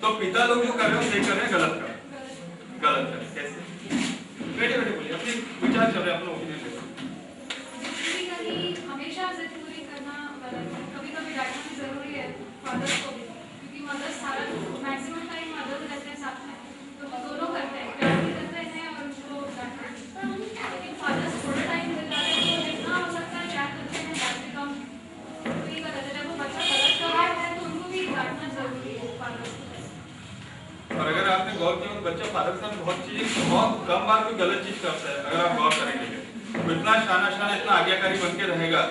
तो पिता लोग जो कर रहे हैं देख कर रहे हैं गलत कर कैसे? बेटे बेटे बोलिए, अपने विचार चल रहे हैं, अपना ओपिनियन दे। हमेशा जिद पूरी करना गलत है, कभी कभी डांटना भी जरूरी है फादर्स को भी, क्योंकि मदर्स सारा मैक्सिमम टाइम मदर्स रहते हैं साथ में, तो वो दोनों करते हैं, प्यार भी करते हैं और उनको डांटते हैं। लेकिन फादर्स थोड़ा टाइम मिल जाते हैं तो जितना हो सकता है प्यार करते हैं, डांटते कम, तो ये गलत है। जब वो बच्चा गलत कर रहा है तो उनको भी डांटना जरूरी है फादर्स को। और अगर आपने गौर किया तो बच्चा फादर के साथ बहुत कम बार कोई गलत चीज करता है, अगर आप गौर करेंगे तो इतना शाना इतना आज्ञाकारी बन के रहेगा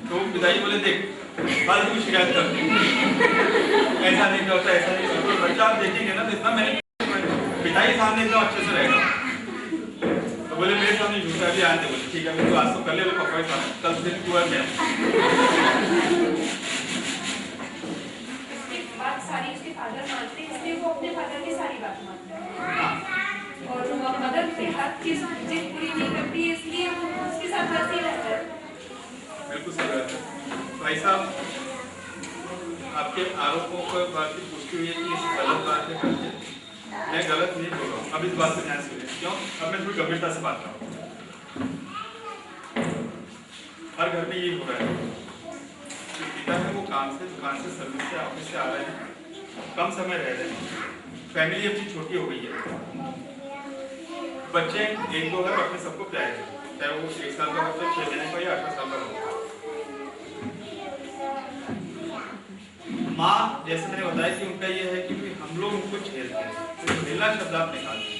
तो पिताजी बोले देख बस तू शिकायत कर, ऐसा नहीं करता ऐसा नहीं करता, तो बच्चा आप देखेंगे ना तो इतना मैंने पिताजी सामने एकदम अच्छे से रहेगा, तो बोले मेरे सामने झूठा भी आने, बोले ठीक है तो आज तो कर ले पापा के साथ, कल से तू है मैं सारी उसके फादर मानते हैं, इसलिए वो अपने फादर की सारी बात मानते हैं, और मदर के हर चीज जिद पूरी नहीं करती है, इसलिए वो उसके साथ हंसी रहता है। बिल्कुल सही बात है भाई साहब, आपके आरोपों पर बातचीत पुष्टि हुई है कि इस गलत बात है करके मैं गलत नहीं बोल रहा हूँ। अब इस बात से ध्यान सुनिए, क्यों? अब मैं थोड़ी गंभीरता से बात कर रहा हूँ। हर घर में ये हो रहा है कि पिता है वो काम से, दुकान से, सर्विस से, ऑफिस से आ रहे हैं, कम समय रह रहे हैं, फैमिली अपनी छोटी हो गई है, बच्चे एक दो है अपने सबको प्यारे हैं, चाहे वो 1 साल का बच्चा, 6 महीने का या 18 साल का बच्चा। माँ जैसे मैंने बताया कि उनका ये है कि हम लोग उनको झेलते हैं, तो झेलना शब्द आप निकाल दें।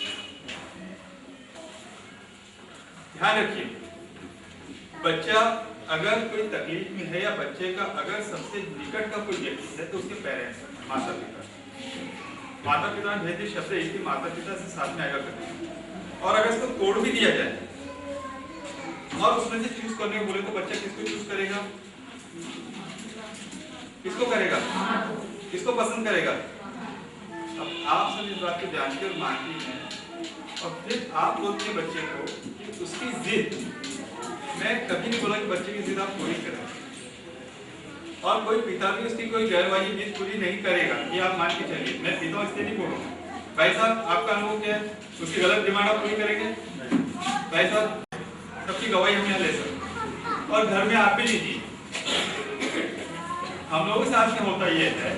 ध्यान रखिए, बच्चा अगर कोई तकलीफ में है या बच्चे का अगर सबसे निकट का कोई व्यक्ति है तो उसके पेरेंट्स, माता पिता ने भेजे शब्द एक ही माता पिता से साथ में आएगा करते, और अगर इसको तोड़ भी दिया जाए और उसमें से चूज करने को बोले तो बच्चा किसको चूज करेगा? किसको करेगा? किसको पसंद करेगा? अब आप सब इस बात को जानते और मानते हैं, और फिर आप बोलते हैं बच्चे को कि उसकी जिद, मैं कभी नहीं बोला कि बच्चे की जिद आप पूरी करें, और कोई पिता भी उसकी कोई गैरवाजी जिद पूरी नहीं करेगा, ये आप मान के चलिए। मैं पिता इसलिए नहीं बोल रहा हूँ। भाई साहब आपका अनुभव क्या है? उसकी गलत डिमांड आप पूरी करेंगे? भाई साहब सबकी गवाही हम यहाँ ले सकते, और घर में आप भी लीजिए। हम लोगों के साथ में होता ये है,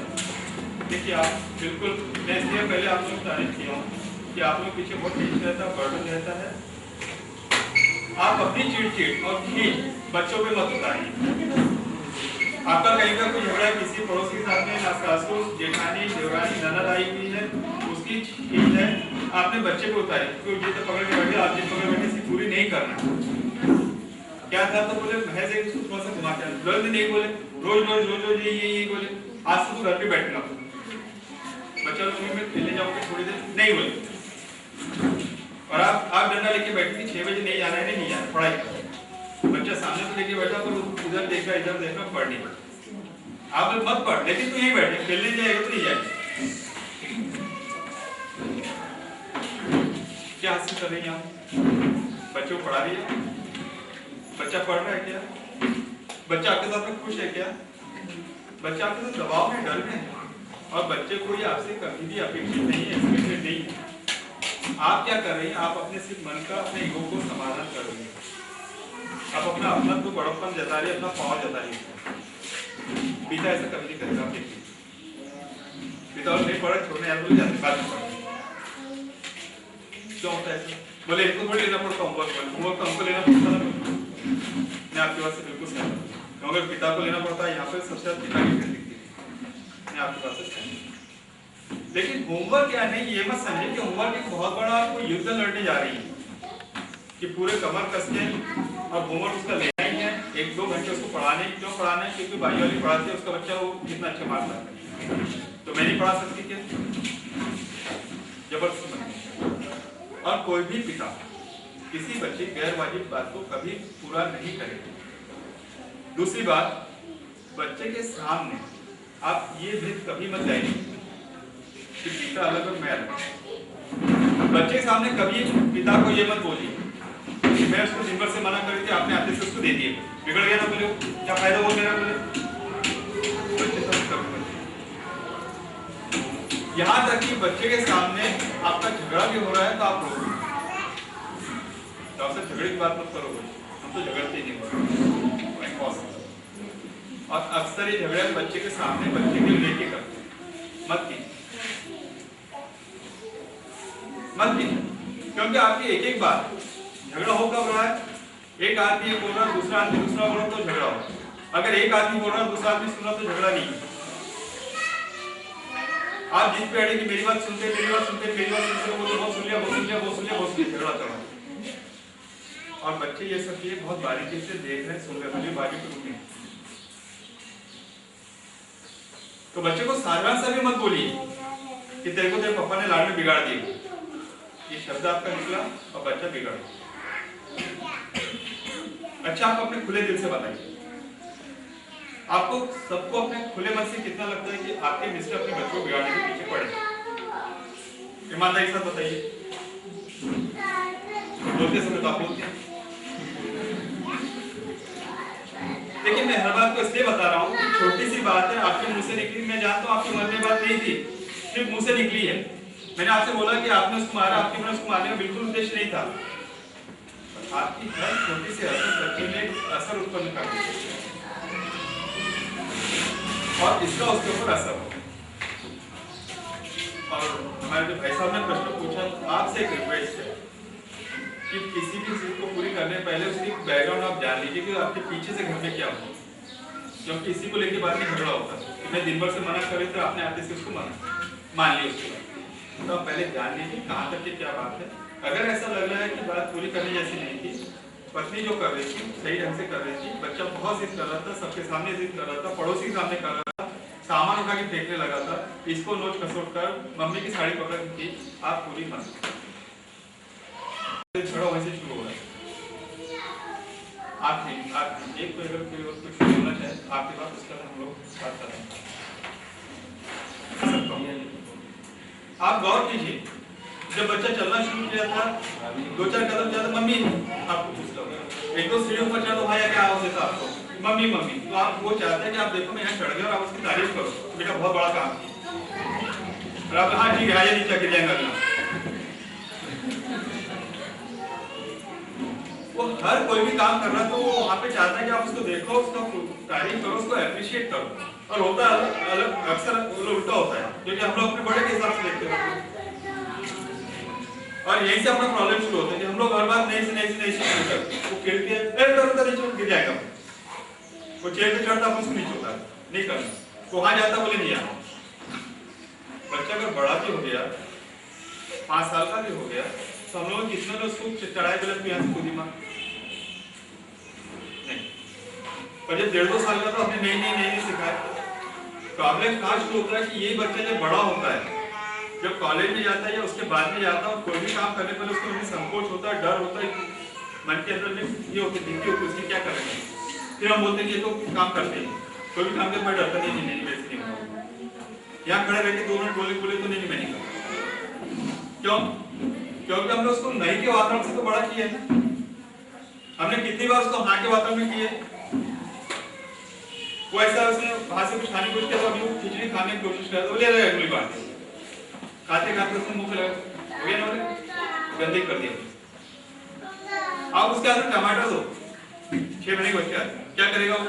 देखिए आप बिल्कुल, मैं इसलिए पहले आप लोग तारीफ किया हूँ कि आप लोग पीछे बहुत टेंशन रहता है, बर्डन रहता है। आप अपनी चिड़चिड़ और खींच बच्चों पे मत उतारिए। आपका कहीं का कोई झगड़ा किसी पड़ोसी के साथ में, सासू, जेठानी, देवरानी, ननद आई हुई है, उसकी खींच है, आपने बच्चे को उतारी, क्योंकि जिद पकड़ के बैठे, आप जिद पकड़ बैठे इसकी पूरी नहीं करना। क्या था तो बोले महज एक थोड़ा सा घुमा के, रोज नहीं बोले, रोज ये बोले, आज से तो घर पे बैठना, बच्चा लोग में खेलने जाओगे थोड़ी देर, नहीं बोले, और आप डंडा लेके बैठे 6 बजे नहीं जाना है, नहीं जाना, पढ़ाई करो। बच्चा सामने से लेके बैठा पर उधर देख रहा, इधर देख रहा, पढ़ नहीं पड़ा, आप मत पढ़, लेकिन तू यहीं बैठे, खेलने जाएगा तो नहीं जाएगा। क्या हासिल कर रही हैं आप? बच्चों को पढ़ा रही है? बच्चा पढ़ रहा है क्या? बच्चा आपके साथ में खुश है क्या? बच्चा आपके साथ दबाव में, डर में है, और बच्चे को ये आपसे कभी भी अपेक्षित नहीं है, एक्सपेक्टेड नहीं है। आप क्या कर रही हैं? आप अपने सिर्फ मन का, अपने ईगो को समाधान कर रही हैं, आप अपना तो बड़प्पन जता रही है, अपना पावर जता रही है। पिता ऐसा कभी नहीं करेगा, आप देखिए। पिता और नहीं पढ़ा, छोड़ने यार बोले जाते बाद में पढ़ा, क्यों होता है ऐसा? बोले इनको थोड़ी लेना पड़ता, होमवर्क तो हमको लेना पड़ता ना। मैं आपकी बात से बिल्कुल सहमत हूं, अगर पिता को लेना पड़ता है, यहाँ पे सबसे ज्यादा पिता की दिखती है, मैं आपकी बात से सहमत हूं। लेकिन होमवर्क क्या नहीं, ये मत समझे कि होमवर्क एक बहुत बड़ा आपको युद्ध लड़ने जा रही है कि पूरे कमर कस के और होमवर्क उसका लेना ही है, 1-2 घंटे उसको पढ़ाने। क्यों पढ़ाना है? क्योंकि भाई वाली पढ़ाती है, उसका बच्चा वो कितना अच्छा मार्क्स लाता है, तो मैं नहीं पढ़ा सकती क्या? जबरदस्ती। और कोई भी पिता किसी बच्चे की गैर वाजिब बात को कभी पूरा नहीं करेगा। दूसरी बात, बच्चे के सामने आप ये भेद कभी मत लाइए कि पिता अलग और मैं अलग। बच्चे के सामने कभी पिता को ये मत बोलिए कि मैं उसको दिन भर से मना करी थी, आपने आते से उसको दे दिए, बिगड़ गया ना, बोले क्या फायदा वो मेरा, बोले बच्चे सब यहाँ तक कि बच्चे के सामने आपका झगड़ा भी हो रहा है तो आप रोको, तो आपसे झगड़े की बात मत करो, हम तो झगड़ते ही नहीं हो। और अक्सर ये झगड़े बच्चे के सामने बच्चे के लेके करते हैं, मत कीजिए, क्योंकि आपकी एक एक बात झगड़ा हो कब रहा है, एक आदमी बोल रहा है, दूसरा आदमी दूसरा बोल रहा है तो झगड़ा हो। अगर एक आदमी बोल रहा है दूसरा आदमी सुन रहा तो झगड़ा नहीं। आप जिस पे अड़े कि मेरी बात सुनते मेरी बात सुनते मेरी बात सुनते, वो सुन लिया वो सुन लिया वो सुन लिया वो सुन लिया, झगड़ा चल रहा। और बच्चे ये सब चीजें बहुत बारीकी से देख रहे हैं, सुन रहे हैं, बाकी तो रुके। तो बच्चे को साधारण सा भी मत बोलिए कि तेरे को तेरे पापा ने लाड़ में बिगाड़ दिया, ये शब्द आपका निकला और बच्चा बिगड़ गया। अच्छा, आप अपने खुले दिल से बताइए, आपको सबको अपने खुले मन से कितना लगता है कि आपके मिस्टर अपने बच्चों को बिगाड़ने के पीछे पड़े? ईमानदारी के साथ बताइए। बोलते समय तो आप बोलते हैं, लेकिन मैं हर बात को इसलिए बता रहा हूँ कि छोटी सी बात है, आपके मुंह से निकली, मैं जानता हूँ आपके मन में बात नहीं थी, सिर्फ मुंह से निकली है। मैंने आपसे बोला कि आपने उसको मारा, आपके मन उसको मारने का बिल्कुल उद्देश्य नहीं था। आपकी हर छोटी सी हरकत बच्चे में असर उत्पन्न कर देती है और इसका उसके ऊपर असर हो। और हमारे जो भाई साहब ने प्रश्न पूछा, आपसे एक रिक्वेस्ट है कि किसी भी चीज को पूरी करने पहले उसकी बैकग्राउंड आप जान लीजिए कि आपके पीछे से घर में क्या हो, क्योंकि इसी को लेकर बाद में झगड़ा होता है कि मैं दिन भर से मना कर रही तो आपने आते से उसको मान लिया उसके बाद। तो आप पहले जान लीजिए कहाँ तक की क्या बात है। अगर ऐसा लग रहा है कि बात पूरी करने जैसी नहीं थी, पत्नी जो कर रही थी सही ढंग से कर रही थी, बच्चा बहुत जिद कर रहा था, सबके सामने जिद कर रहा था, पड़ोसी के सामने कर रहा था, सामान उठा के फेंकने लगा था, इसको नोच खसोट कर मम्मी की साड़ी पकड़ थी, आप पूरी मत झगड़ा वैसे शुरू हो रहा है। आप नहीं एक तो अगर कोई और कुछ बोलना चाहे आपके पास, उसका हम लोग बात कर रहे हैं। आप गौर कीजिए, जब बच्चा चलना शुरू किया था, 2-4 कदम जाता, मम्मी आपको पूछता हूँ, 1-2 सीढ़ियों पर चढ़ो भाई, क्या आवाज देता आपको, मम्मी मम्मी। तो आप वो चाहते हैं कि आप देखो मैं यहाँ चढ़ गया और आप उसकी तारीफ करो, बेटा बहुत बड़ा काम किया, और आप हाँ ठीक है आइए नीचे गिर जाएगा अगला। वो हर कोई भी काम कर रहा है तो वो वहाँ पे चाहता है कि आप उसको देखो, उसका तारीफ करो, उसको अप्रिशिएट करो। और होता है अलग अक्सर उल्टा होता है, क्योंकि हम लोग अपने बड़े के हिसाब से देखते हैं और यहीं से अपना प्रॉब्लम शुरू होता है कि हम लोग हर बार नई से शुरू करते हैं। वो गिर के नीचे गिर जाएगा, वो चेयर पे चढ़ता उसको नीचे होता है, नहीं करना, वो वहां जाता बोले नहीं आना। बच्चा अगर बड़ा भी हो गया, 5 साल का भी हो गया, तो हम लोग कितना उसको चढ़ाए बोले यहाँ से कूदी मार नहीं, पर जब 1.5-2 साल का तो हमने नई सिखाया। प्रॉब्लम कहाँ शुरू होता है कि ये बच्चा जब बड़ा होता है, जब कॉलेज में जाता है या उसके बाद में जाता है, और कोई भी काम करने पर उसको में संकोच होता है, डर होता है, मन के अंदर में ये होती है उसकी क्या करेंगे। फिर हम बोलते हैं कि ये तो काम करते हैं, कोई भी काम करने पर डरता नहीं वैसे नहीं होगा। यहाँ खड़े रहकर 2 मिनट बोले तो नहीं मैं नहीं करता। क्यों? क्योंकि हमने उसको नहीं के वातावरण से तो बड़ा किया है। हमने कितनी बार उसको हाँ के वातावरण में किए, वो ऐसा उसने वहां से कुछ खाने की कोशिश किया, अभी वो खिचड़ी खाने की कोशिश कर ले रहा है, अगली बार खाते खाते उसने मुंह पे लगा हो गया ना, गंदे कर दिया। आप उसके हाथ में टमाटर दो, 6 महीने के बच्चे क्या करेगा वो?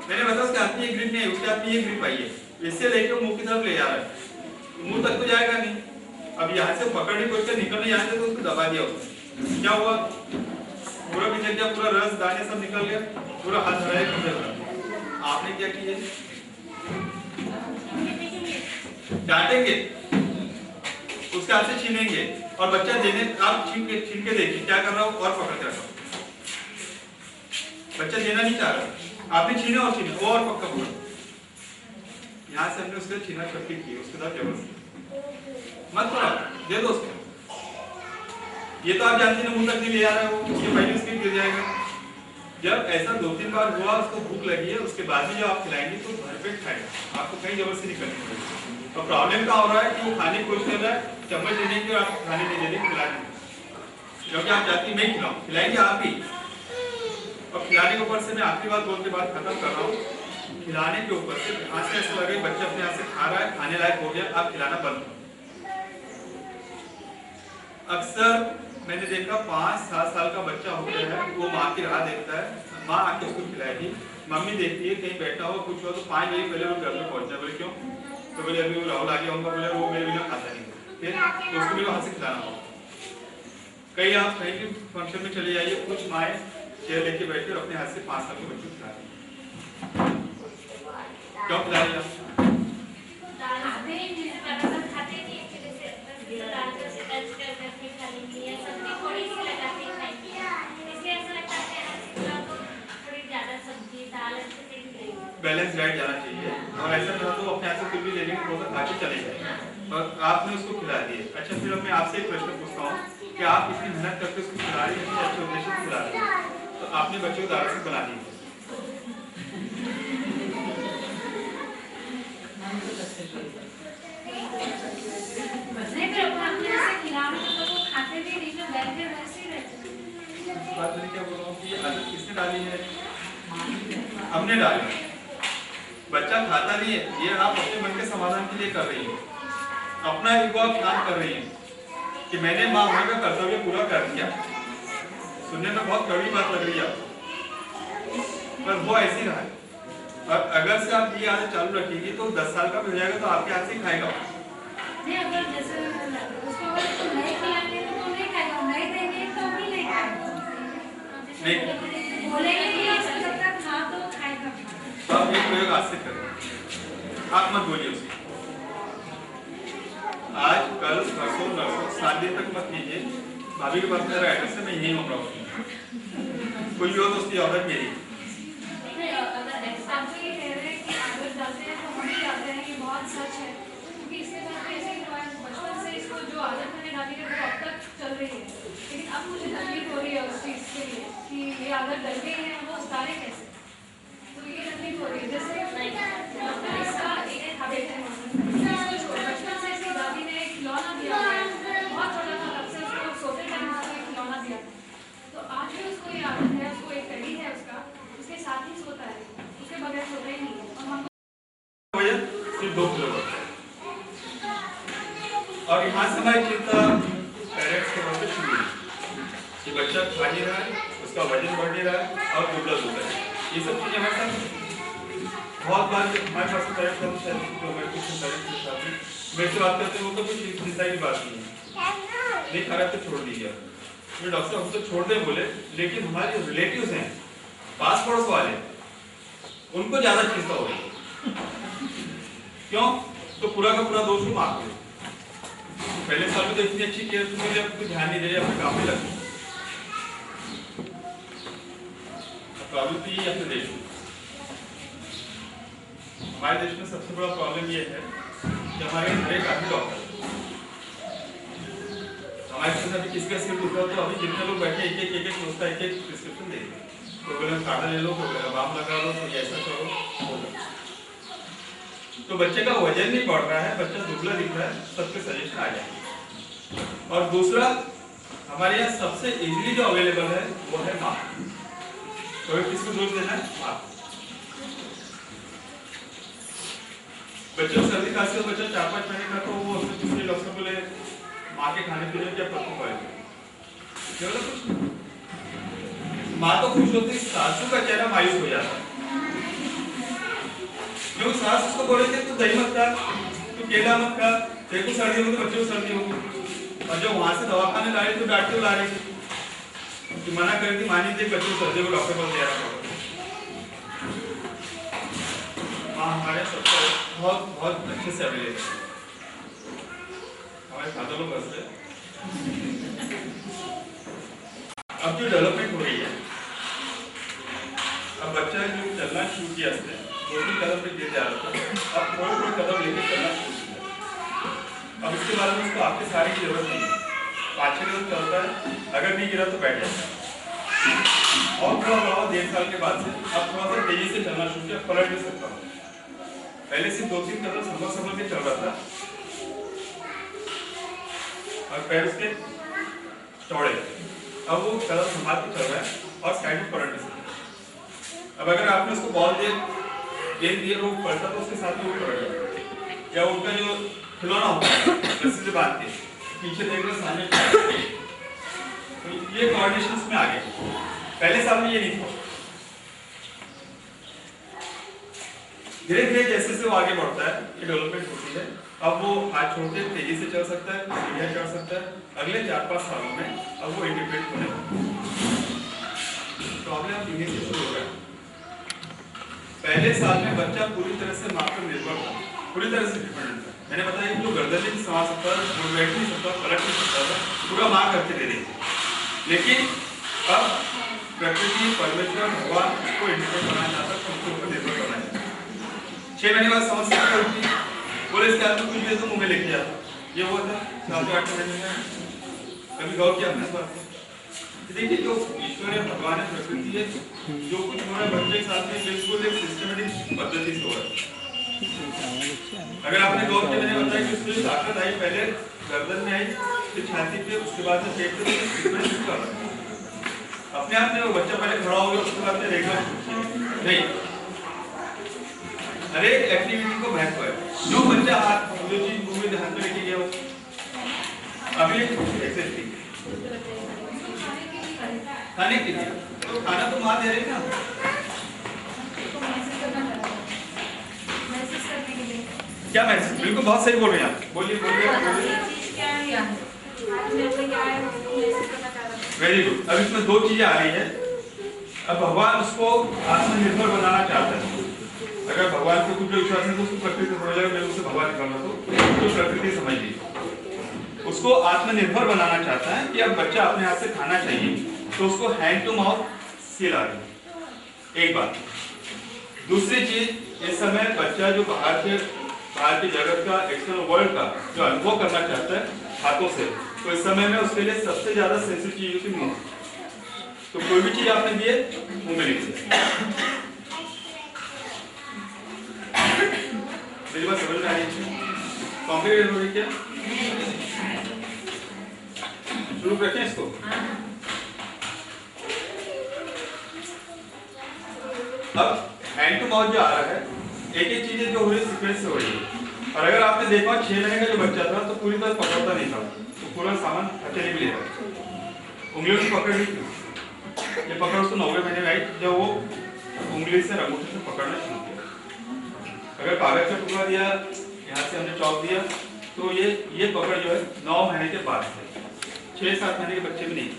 मैंने बताया उसके हाथ में ये ग्रिप नहीं है, उसके हाथ में ये ग्रिप आई है, इससे लेकर मुंह की तरफ ले जा रहा है, मुंह तक तो जाएगा नहीं। अब यहाँ से पकड़ने की कोशिश निकलने यहाँ से तो उसको दबा दिया उसने, क्या हुआ? पूरा भी जग गया, पूरा रस दाने सब निकल गया, पूरा हाथ धराया। आपने क्या किया? डांटेंगे, उसके हाथ से छीनेंगे, और बच्चा देने आप छीन के देखिए क्या कर रहा हो, और पकड़ के रखो। बच्चा देना नहीं चाह रहा, आपने छीना और छीना, वो और पक्का पकड़। यहाँ से हमने उसके छीना छपटी की, उसके साथ जबरदस्ती मत करो, दे दो उसको। ये तो आप जानते हैं मुंह तक नहीं ले आ रहा है वो, ये पहले उसके गिर जाएगा। जब ऐसा 2-3 बार हुआ, उसको भूख लगी है, उसके बाद में जब आप खिलाएंगे तो भरपेट खाएगा, आपको कहीं जबरदस्ती नहीं करनी पड़ेगी। तो प्रॉब्लम क्या हो रहा है कि वो खाने की कोशिश कर रहा है, चम्मच देने की, आप खाने नहीं दे रहे, खिला देंगे, क्योंकि आप चाहती मैं खिलाऊं, खिलाएंगे आप ही। और खिलाने के ऊपर से मैं आखिरी बात बोल के बात खत्म कर रहा हूँ खिलाने के ऊपर से हाथ से ऐसा लगे बच्चा अपने हाथ से खा रहा है, खाने लायक हो गया, आप खिलाना बंद करो। अक्सर मैंने देखा 5-7 साल का बच्चा हो गया है, वो माँ की राह देखता है, माँ आके उसको खिलाएगी, मम्मी देखती है कहीं बैठा हो कुछ हो तो 5 बजे पहले वो घर में पहुंच जाए। बोले क्यों? तो बोले अभी वो राहुल आ गया होगा, बोले वो मेरे बिना खाता नहीं, फिर तो उसको मेरे हाथ से खिलाना होगा। कहीं आप कहीं भी फंक्शन में चले जाइए, कुछ माएँ चेयर लेके बैठे और अपने हाथ से 5 साल के बच्चे खिला रहे हैं। क्यों खिला रहे हैं? बैलेंस डाइट जाना चाहिए और ऐसा ना तो अपने हाथ से कुछ भी लेने के थोड़ा सा खा के चले जाए और आपने उसको खिला दिए। अच्छा, फिर मैं आपसे एक प्रश्न पूछता हूँ कि आप इतनी मेहनत करके उसको खिला रही हैं, अच्छे उद्देश्य से खिला रही हैं, तो आपने बच्चे को दारू से बना दी, बात मैं क्या बोल रहा हूँ कि आदत किसने डाली है? हमने डाली। बच्चा खाता नहीं है, ये आप अपने मन के समाधान के लिए कर रही हैं, अपना ईगो आप काम कर रही हैं कि मैंने माँ होने का कर्तव्य पूरा कर दिया। सुनने में बहुत कड़वी बात लग रही है आपको, पर वो ऐसी रहा है। और अगर से आप ये आदत चालू रखेंगी तो 10 साल का भी हो जाएगा तो आपके हाथ से ही खाएगा। नहीं, अगर जैसे उसको नहीं खिलाएंगे तो नहीं खाएगा, नहीं देंगे तो भी नहीं खाएगा। बोलेंगे कि जब तक खा तो खाएगा। तो आप एक प्रयोग आज से करें, आप मत बोलिए उसे आज कल परसों नरसों 7 दिन तक मत कीजिए। भाभी के पास मेरा एड्रेस है, मैं यहीं घूम रहा हूँ, कोई हो तो उसकी ऑर्डर मेरी। बहुत सच है, क्योंकि इसके साथ ऐसे बचपन से इसको जो आदत मैंने डाली है वो अब तक चल रही है, लेकिन अब मुझे तकलीफ हो रही है उस चीज़ के लिए कि ये आदत डल गई है, वो उतारे कैसे, तो ये तकलीफ हो रही है। जैसे इसका एक हैबिट है, इसको बचपन से इसकी दादी ने खिलौना दिया है, बहुत छोटा था तब से उसको सोते टाइम उसको खिलौना दिया, तो आज भी उसको ये आदत है, उसको एक टेडी है उसका, उसके साथ ही सोता है, उसके बगैर सोता ही नहीं है। और हम सिर्फ 2 किलो और यहाँ से हमारी चिंता पेरेंट्स के तौर पे शुरू हुई कि बच्चा खा नहीं रहा है, उसका वजन बढ़ नहीं रहा है और दुबला दुबला है। ये सब चीजें हमारे साथ बहुत बार हमारे पास पेरेंट्स जो हमारे कुछ पेरेंट्स के साथ मेरे से बात करते हैं, वो तो कुछ चिंता की बात नहीं है, नहीं खा रहा तो छोड़ दीजिए। तो डॉक्टर हम तो छोड़ दें बोले, लेकिन हमारे जो रिलेटिव्स हैं पास पड़ोस वाले, उनको ज्यादा चिंता हो रही है। क्यों? तो पूरा का पूरा दोष तुम आप पहले साल में तो इतनी अच्छी केयर तुमने जब कुछ ध्यान नहीं दे रहे, अपने काम में लगे। प्रॉब्लम तो ये अपने देश में, हमारे देश में सबसे बड़ा प्रॉब्लम ये है कि हमारे घरे काफी डॉक्टर, हमारे पास अभी किसका सिर दुखा तो अभी जितने लोग बैठे एक एक सोचता है, एक प्रिस्क्रिप्शन दे देंगे, कोई बोले काढ़ा ले लो, कोई बोले बाम लगा लो, कोई ऐसा करो। तो बच्चे का वजन नहीं बढ़ रहा है, बच्चा दुबला दिख रहा है, सबके सजेशन आ जाएंगे। और दूसरा, हमारे यहाँ सबसे इजीली जो अवेलेबल है वो है माँ। तो किसको दोष देना है? माँ। बच्चे को सर्दी खांसी हो, बच्चा 4-5 महीने का, तो वो उसने दूसरे डॉक्टर बोले माँ के खाने पीने क्या प्रॉब्लम पड़ेगा, माँ तो खुश होती, सासू का चेहरा मायूस हो जाता है। जो सास उसको बोलेंगे तू दही मत खा, तू केला मत खा, तेरे को सर्दी होगी तो बच्चे को सर्दी होगी, और जब वहां से दवाखाने ला रही तो डांटते ला रही थी, मना करी थी, मानी थी, बच्चे को सर्दी को डॉक्टर बोल दिया। माँ हमारे सबसे बहुत बहुत अच्छे से अवेलेबल है, हमारे फादर लोग हंस रहे। अब जो डेवलपमेंट हो रही है, अब बच्चा जो चलना शुरू किया है, 2-3 कदम पे गिर जा रहा था, अब थोड़े कदम लेके चलना शुरू किया। अब इसके बारे में उसको आपके सारी की जरूरत नहीं है, 5-6 कदम चलता है, अगर नहीं गिरा तो बैठ जाता है। और थोड़ा थोड़ा 1.5 साल के बाद से अब थोड़ा सा तेजी से चलना शुरू किया, पलट भी सकता हूँ। पहले सिर्फ 2-3 कदम संभल के चल रहा था और पैर उसके चौड़े, अब वो कदम संभाल के चल रहा है और साइड में पलट भी सकता है। अब अगर आपने उसको बॉल दे गेंद ये रोक पड़ता तो उसके साथ में वो पड़ जाता, या उनका जो खिलौना होता है रस्सी से बांध के पीछे देख रहे सामने, तो ये कोऑर्डिनेशन में आ गए। पहले साल में ये नहीं था। धीरे धीरे जैसे से वो आगे बढ़ता है, ये डेवलपमेंट होती है। अब वो हाथ छोड़ के तेजी से चल सकता है, सीढ़ियां चढ़ सकता है। अगले 4-5 सालों में अब वो इंडिपेंडेंट होने लगता है। प्रॉब्लम यही से शुरू हो गया। पहले साल में बच्चा पूरी तरह से मां पर निर्भर था, पूरी तरह से डिपेंडेंट था। मैंने बताया कि जो गर्दन नहीं संभाल सकता, बैठ नहीं सकता, पलट नहीं सकता था, पूरा मां करके दे रही थी। लेकिन अब प्रकृति, परमेश्वर, भगवान उसको इंडिपेंडेंट बनाना चाहता है, उसके ऊपर निर्भर करना चाहता है। 6 महीने बाद समस्या होती है, बोले इसके हाथ में कुछ भी तो मुंह में लेके जाता। ये हुआ था 7-8 महीने में। कभी गौर किया हमने इस बात को? देखिए जो ईश्वर है, भगवान है, प्रकृति है, जो कुछ हो रहा है बच्चे के साथ में बिल्कुल एक सिस्टमेटिक पद्धति से हो रहा है। अगर आपने गौर किया, मैंने बताया कि उसमें ताकत आई, पहले गर्दन में आई, फिर छाती पे, उसके बाद में पेट पे, अपने आप में वो बच्चा पहले खड़ा हो गया, उसके बाद में देखना नहीं। हर एक एक्टिविटी को महत्व है। जो बच्चा हाथ जो चीज मुंह में ध्यान में लेके गया हो, अभी एक्सरसाइज खाने के लिए, तो खाना तो मां दे रही है ना। क्या मैसेज? बिल्कुल बहुत सही बोल रहे हैं आप। बोलिए बोलिए वेरी गुड। अब इसमें 2 चीजें आ रही है। अब भगवान उसको आत्मनिर्भर बनाना चाहता है। अगर भगवान को कुछ विश्वास है तो उसको प्रकृति समझ जाएगा, मैं उससे भगवान निकालना तो प्रकृति समझ लीजिए। उसको आत्मनिर्भर बनाना चाहता है कि अब बच्चा अपने हाथ से खाना चाहिए, तो उसको हैंड टू माउथ खिला रही। एक बात। दूसरी चीज, इस समय बच्चा जो बाहर के जगत का, एक्सटर्नल वर्ल्ड का जो अनुभव करना चाहता है हाथों से, तो इस समय में उसके लिए सबसे ज्यादा सेंसिटिव चीज होती है मुंह। तो कोई भी चीज आपने दिए मुंह में लीजिए। मेरी बात समझ में आ रही है? कॉम्प्लिकेटेड हो रही क्या? शुरू रखें इसको। अब हैंड टू माउथ जो आ रहा है, एक एक चीजें जो हो रही है सीक्वेंस से हो रही है। और अगर आपने देखा 6 महीने का जो बच्चा था तो पूरी तरह पकड़ता नहीं था, तो पूरा सामान हथेली में लेता, उंगलियों से पकड़ नहीं थी। ये पकड़ उसको 9वें महीने में आई, जब वो उंगली से अंगूठे से पकड़ना शुरू किया। अगर कागज का टुकड़ा दिया, यहाँ से हमने चौक दिया, तो ये पकड़ जो है 9 महीने के बाद से, 6-7 महीने के बच्चे में नहीं।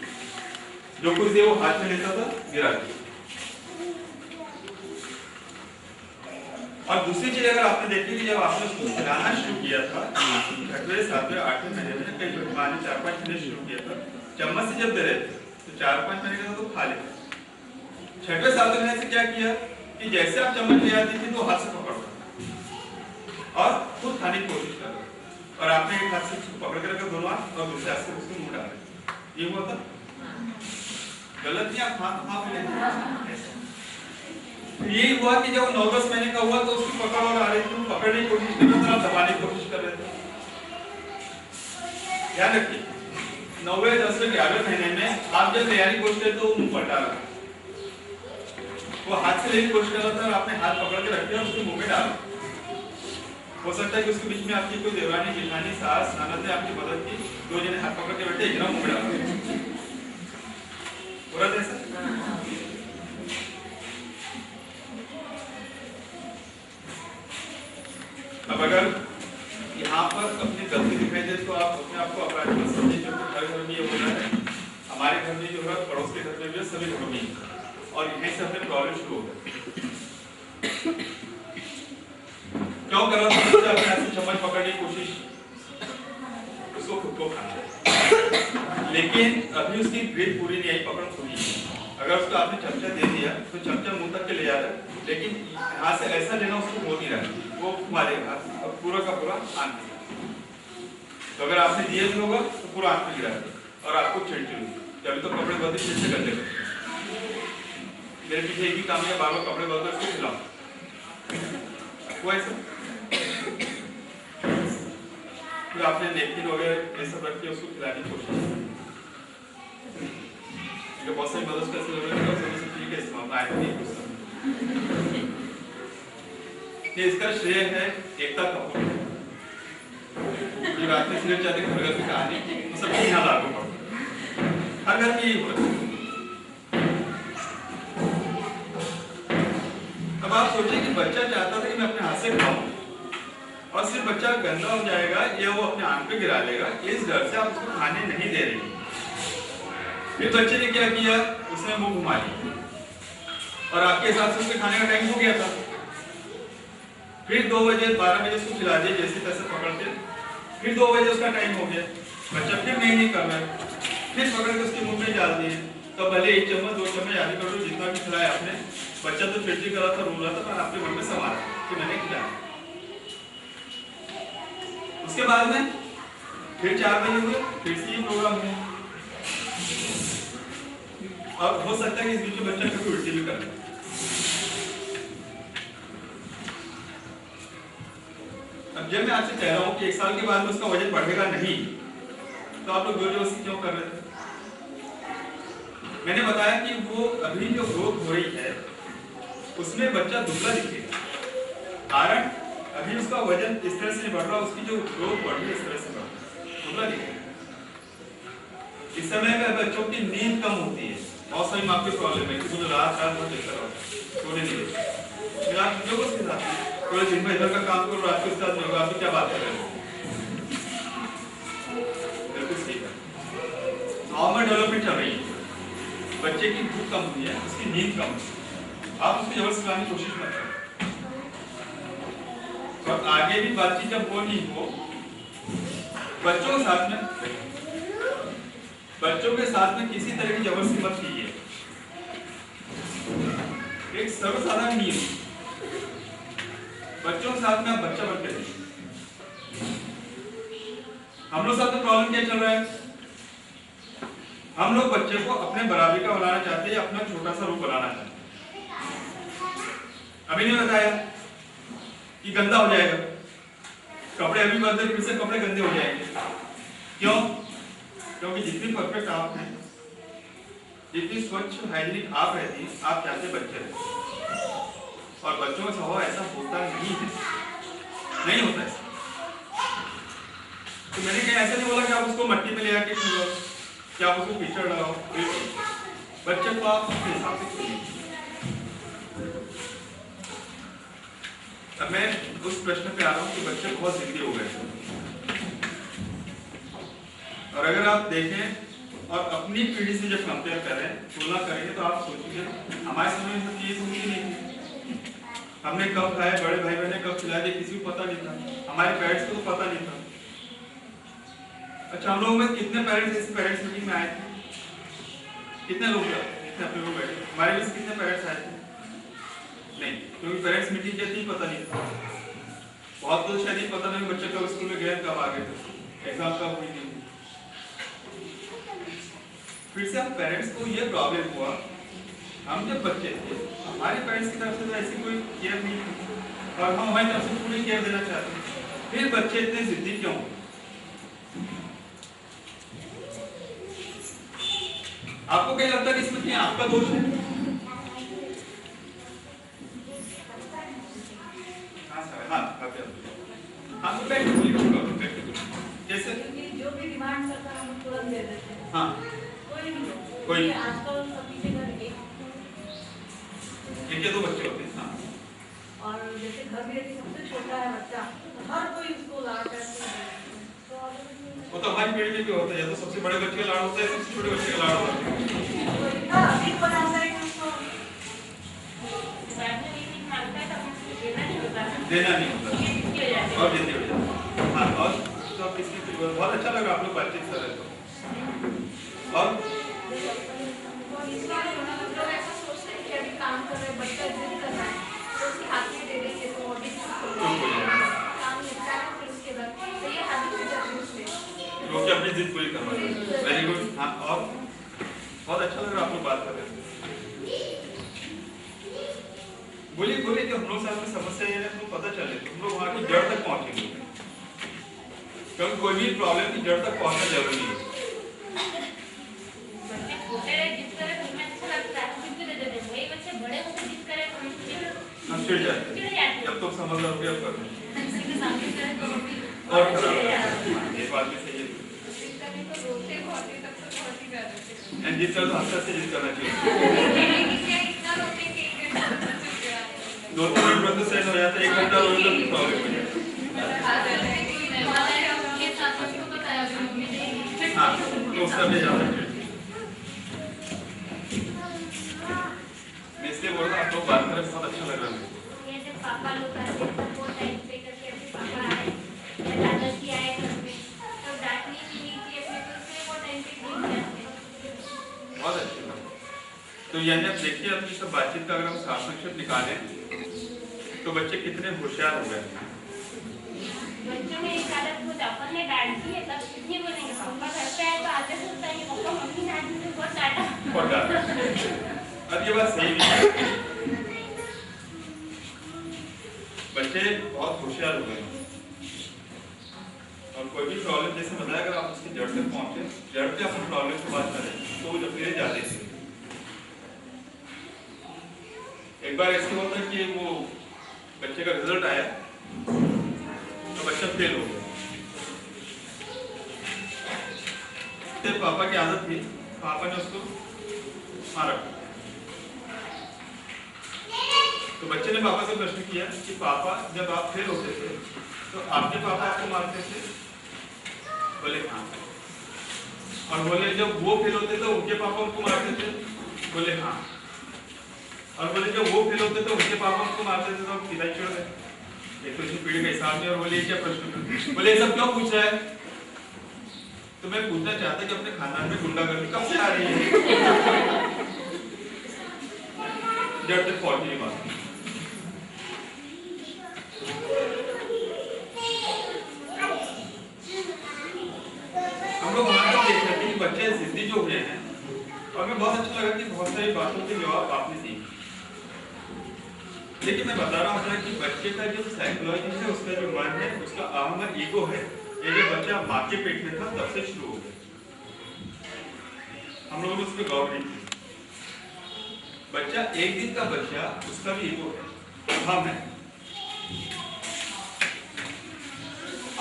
जो कुछ दिया वो हाथ में लेता था, गिरा दिया। और दूसरी चीज अगर आपने देखी कि जब आपने उसको खिलाना शुरू किया था 6वें, 7वें, 8वें महीने में, कई माँ ने 4-5 महीने शुरू किया था, चम्मच से जब दे रहे थे तो 4-5 महीने का तो खा लेते। 6वें, 7वें महीने से क्या किया कि जैसे आप चम्मच ले आती थी तो हाथ से पकड़ो और खुद खाने की कोशिश करो, और आपने एक हाथ से उसको पकड़ के रखा दोनों हाथ, और दूसरे हाथ से उसको मुंह डाले। ये हुआ था गलत नहीं, आप हाथ ले। यही हुआ कि जब 9-10 महीने का हुआ तो उसकी पकड़ और आ रही थी, पकड़ने की कोशिश कर रहे थे, आप दबाने की कोशिश कर रहे थे। ध्यान रखिए, 9वें, 10वें, 11वें महीने में आप जब तैयारी कोशिश करते तो मुंह पलटा रहा, वो हाथ से लेने की कोशिश कर रहा था और आपने हाथ पकड़ के रख दिया और उसके मुंह में डाला। हो सकता है कि उसके बीच में आपकी कोई देवरानी, जेठानी, सास, ननद ने आपकी मदद की, 2 जने हाथ पकड़ के बैठे, एक जना मुंह में डाला। पूरा ऐसा अब अगर यहाँ पर अपनी गलती दिखाई दे तो आप अपने आप को अपराधी मत समझिए, क्योंकि हर घर में ये हो रहा है, हमारे घर में जो है, पड़ोस के घर में भी, सभी घरों में, और यहीं से अपने प्रॉब्लम शुरू हो गए। क्यों कर रहा था? अपने हाथ से चम्मच पकड़ने की कोशिश, उसको खुद को खाना, लेकिन अभी उसकी ग्रेड पूरी नहीं आई, पकड़ पूरी। अगर उसको आपने चमचा दे दिया तो चमचा मुंह तक के ले जा रहा है, लेकिन यहाँ से ऐसा लेना उसको हो नहीं रहा, वो मारेगा पूरा का पूरा आंख में। तो अगर आपने दिया भी होगा तो पूरा आंख में गिरा और आपको चिड़चिड़ होगी, अभी तो कपड़े बहुत चिड़ से करते मेरे पीछे एक ही काम है, बार बार कपड़े बहुत उसको खिलाओ, वो ऐसा फिर आपने नेपकिन वगैरह ये सब रख के उसको खिलाने की कोशिश। बहुत सारी मदद कैसे ठीक है, कि इसका श्रेय है एकता कपूर। जो रात में सिगरेट चाहते घर घर की कहानी तो सबके यहाँ लागू पड़ता है, हर घर में यही होता है। अब आप सोचिए कि बच्चा चाहता था कि मैं अपने हाथ से खाऊं और सिर्फ बच्चा गंदा हो जाएगा या वो अपने आंख पे गिरा लेगा, इस डर से आप उसको खाने नहीं दे रही। फिर बच्चे ने क्या किया, उसने मुंह घुमा लिया और आपके हिसाब से उसके खाने का टाइम हो गया था। फिर 2 बजे 12 बजे उसको खिला दिए जैसे तैसे पकड़ के, फिर 2 बजे उसका टाइम हो गया, बच्चा फिर नहीं कर रहा है, फिर पकड़ के उसके मुंह में डाल दिए। तो भले 1 चम्मच 2 चम्मच आधी कटोरी जितना भी खिलाया आपने, बच्चा तो चिड़चिड़ कर रहा था, रो रहा था, पर आपके मन में सवाल कि मैंने खिलाया। उसके बाद में फिर 4 बजे हुए, फिर से ये प्रोग्राम हुआ और हो सकता है कि इस बीच में बच्चा कभी उल्टी भी कर ले। अब जब मैं आपसे कह रहा हूं कि 1 साल के बाद में उसका वजन बढ़ेगा नहीं, तो आप लोग जोर-जबरदस्ती क्यों कर रहे थे? मैंने बताया कि वो अभी जो ग्रोथ हो रही है उसमें बच्चा दुबला दिखेगा, कारण अभी उसका वजन इस तरह से बढ़ रहा है, उसकी जो ग्रोथ बढ़ रही है इस तरह से बढ़ रही है, दुबला दिखेगा। इस समय में बच्चों की नींद कम होती है, बहुत सारी माँ की प्रॉब्लम है कि मुझे रात बहुत चक्कर आता है, सोने नहीं देते। फिर आप जो उसके साथ पूरे दिन में इधर का काम करो, रात को उसके साथ नहीं होगा, आप क्या बात कर रहे हैं? बिल्कुल सही है। नॉर्मल डेवलपमेंट चल रही है, बच्चे की भूख कम हुई है, उसकी नींद कम हुई है, आप उसको जबरदस्ती लाने की कोशिश मत करें। और आगे भी बातचीत जब हो नहीं हो, बच्चों के साथ में किसी तरह की जबरदस्ती मत कीजिए। एक सर्वसाधारण नियम, बच्चों के साथ में आप बच्चा बन के रहिए। हम लोग साथ में प्रॉब्लम क्या चल रहा है, हम लोग बच्चे को अपने बराबरी का बनाना चाहते हैं, अपना छोटा सा रूप बनाना चाहते हैं। अभी नहीं बताया कि गंदा हो जाएगा, कपड़े अभी बदले फिर से कपड़े गंदे हो जाएंगे। क्यों? क्योंकि जितनी परफेक्ट आप हैं, जितनी स्वच्छ हाइजीनिक आप रहती हैं, आप चाहते बच्चे रहे, और बच्चों का स्वभाव ऐसा होता नहीं है, नहीं होता है। तो मैंने कहीं ऐसा नहीं बोला कि आप उसको मट्टी में ले आके छुड़ो, कि आप उसको कीचड़ लगाओ, बच्चे को आप अपने हिसाब से छुड़िए। अब मैं उस प्रश्न पे आ रहा हूँ कि बच्चे बहुत जिद्दी हो गए, और अगर आप देखें और अपनी पीढ़ी से जब कंपेयर करें, तुलना करेंगे, तो आप सोचिए हमारे समय में सब चीजें होती नहीं थी। हमने कब खाए, बड़े भाई बहन ने कब खिलाया, किसी को पता नहीं था, हमारे पेरेंट्स को तो पता नहीं था। अच्छा, हम लोगों में कितने पेरेंट्स इस पेरेंट्स मीटिंग में आए थे? कितने लोग अपने लोग बैठे? हमारे बीच कितने पेरेंट्स आए थे? नहीं, क्योंकि पेरेंट्स मीटिंग क्या थी पता नहीं था। बहुत तो शायद ही पता नहीं बच्चे कब स्कूल में गए, कब आ गए थे, एग्जाम कब हुई थी। फिर से हम पेरेंट्स को ये प्रॉब्लम हुआ, हम जब बच्चे थे हमारे पेरेंट्स की तरफ से तो ऐसी कोई केयर नहीं थी, और हम हमारी तरफ से पूरी केयर देना चाहते हैं। फिर बच्चे इतने जिद्दी क्यों? आपको क्या लगता है कि इसमें आपका दोष है? हाँ, तो जैसे जो भी डिमांड करता है हम तुरंत दे देते हैं। हाँ, कोई आजकल सभी के घर एक या दो बच्चे होते हैं। हाँ, और जैसे घर में यदि सबसे छोटा है बच्चा, तो हर कोई उसको लाड करते हैं। वो तो हमारी पीढ़ी में भी होता है, या तो सबसे बड़े बच्चे का लाड़ होता है, सबसे छोटे बच्चे का लाड़ होता है। देना नहीं होता और जिद्दी हो जाता है। हाँ, और तो आप इसकी बहुत अच्छा लगा आप लोग बातचीत कर रहे तो। और ऐसा सोचते हैं कि अभी काम कर रहे बच्चा जिद कर रहा है तो उसके हाथ में दे देंगे तो काम निपटा है, फिर उसके बाद तो ये हैबिट हो जाती है उसमें, लोग अपनी जिद पूरी करवा रहे हैं। Very good. हाँ, और बहुत अच्छा लगा आप लोग बात कर रहे थे। बोलिए बोलिए कि हम लोग साथ में समस्या ये है तो पता चले तो हम लोग वहाँ की जड़ तक पहुँचेंगे, क्योंकि कोई भी प्रॉब्लम की जड़ तक पहुँचना जरूरी है। हम चिढ़ जाते हैं, जब तुम समझ रहोगे अब करो किसी के सामने करे तो भी और ये बात भी सही है। तभी तो रोते बहुत ही, तब तो बहुत ही ज्यादा थे। एंड जिस तरह हंसते से जिस करना चाहिए क्या इतना रोते कि 1 घंटा चुप गया। 2-3 मिनट में तो सेट हो जाता है, 1 घंटा रोज तो प्रॉब्लम हो जाता के साथ उसको बताया भी मम्मी ने है। हाँ तो उसका भी ज़्यादा मैं इसलिए बोल रहा हूँ, आपको बात करके बहुत अच्छा लग रहा है। ये जब पापा लोग आए वो टाइम पे करके अपने पापा आए या दादाजी आए घर में तो डांटनी भी नहीं थी अपने को से वो टाइम पे ठीक जाते। बहुत अच्छी बात। तो यानी अब देखिए अपनी सब बातचीत का अगर हम सार संक्षेप निकालें तो बच्चे कितने होशियार हो गए। बच्चों में एक आदत हो अपन ने डांट दी है तब ये बोलेंगे पापा घर पे आए तो आते से होता है पापा मम्मी ने आज मुझे बहुत डांटा। अब ये बात सही नहीं है, बच्चे बहुत होशियार हो गए और कोई भी प्रॉब्लम जैसे बताया अगर आप उसकी जड़ तक पहुंचे, जड़ पे अपन प्रॉब्लम की बात करें तो वो धीरे जाते थे। एक बार ऐसे होता है कि वो बच्चे का रिजल्ट आया तो बच्चा फेल हो गया। तो पापा की आदत थी, पापा ने उसको मारा। तो बच्चे ने पापा से प्रश्न किया कि पापा जब आप फेल होते थे तो आपके पापा आपको मारते थे? बोले हाँ। और बोले जब वो फेल होते थे उनके पापा उनको मारते थे? बोले हाँ। और बोले जब वो फेल होते थे उनके पापा उनको मारते थे तो आप पिता छोड़ गए। ये तो इसी पीढ़ी के हिसाब में। और बोले क्या प्रश्न? बोले ये सब क्यों पूछ रहा है? तो मैं पूछना चाहता कि अपने खानदान में गुंडागर्दी कब से आ रही है? जड़ तक पहुंची बात। हम लोग वहां तक देख सकते हैं कि बच्चे जिद्दी जो हुए हैं और मैं बहुत अच्छा लगा कि बहुत सारी बातों के जवाब आपने दिए। लेकिन मैं बता रहा हूँ कि बच्चे का जो साइकोलॉजी है, उसका जो मन है, उसका अहम ईगो है, ये जो बच्चा माँ के पेट में था तब से शुरू हो गया। हम लोगों ने उस पर गौर नहीं किया। बच्चा एक दिन का बच्चा, उसका भी ईगो है, हम है।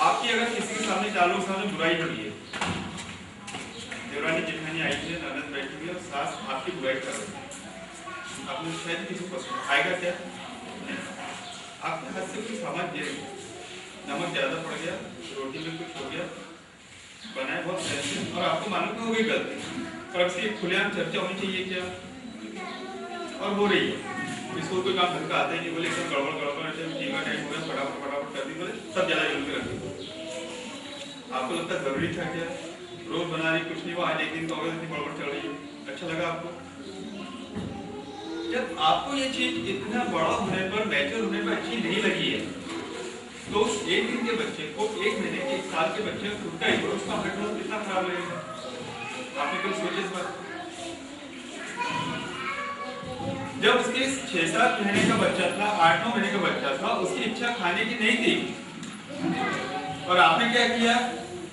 आपकी अगर किसी के सामने चालू सामने बुराई करी है, देवरानी जेठानी आई है, ननद बैठी हुई है और सास आपकी बुराई कर रही है, आपने शायद किसी को पसंद आएगा क्या? आपके हाथ से कोई सामान गिर गया, नमक ज्यादा पड़ गया, रोटी में कुछ हो गया, बनाए बहुत सही और आपको मालूम हो गई गलती, और अब से खुलेआम चर्चा होनी चाहिए क्या? और हो रही है। इसको कोई काम ढंग का आता ही नहीं, बोले एकदम गड़बड़ टीका टाइम हो गया, फटाफट कर दी, बोले सब ज्यादा जल्दी कर दी। आपको लगता है जरूरी था क्या? रोज बना रही कुछ नहीं हुआ, आज एक दिन का हो गया, इतनी गड़बड़ चल रही है, अच्छा लगा आपको? जब आपको ये चीज इतना बड़ा होने पर, मैच्योर होने पर अच्छी नहीं लगी है, तो उस एक दिन के बच्चे को, 1 महीने के, 1 साल के बच्चे को खुद का ईगो, उसका हटना कितना खराब लगेगा? आपने कभी सोचे इस बात? जब उसके 6-7 महीने का बच्चा था, 8-9 महीने का बच्चा था, उसकी इच्छा खाने की नहीं थी और आपने क्या किया?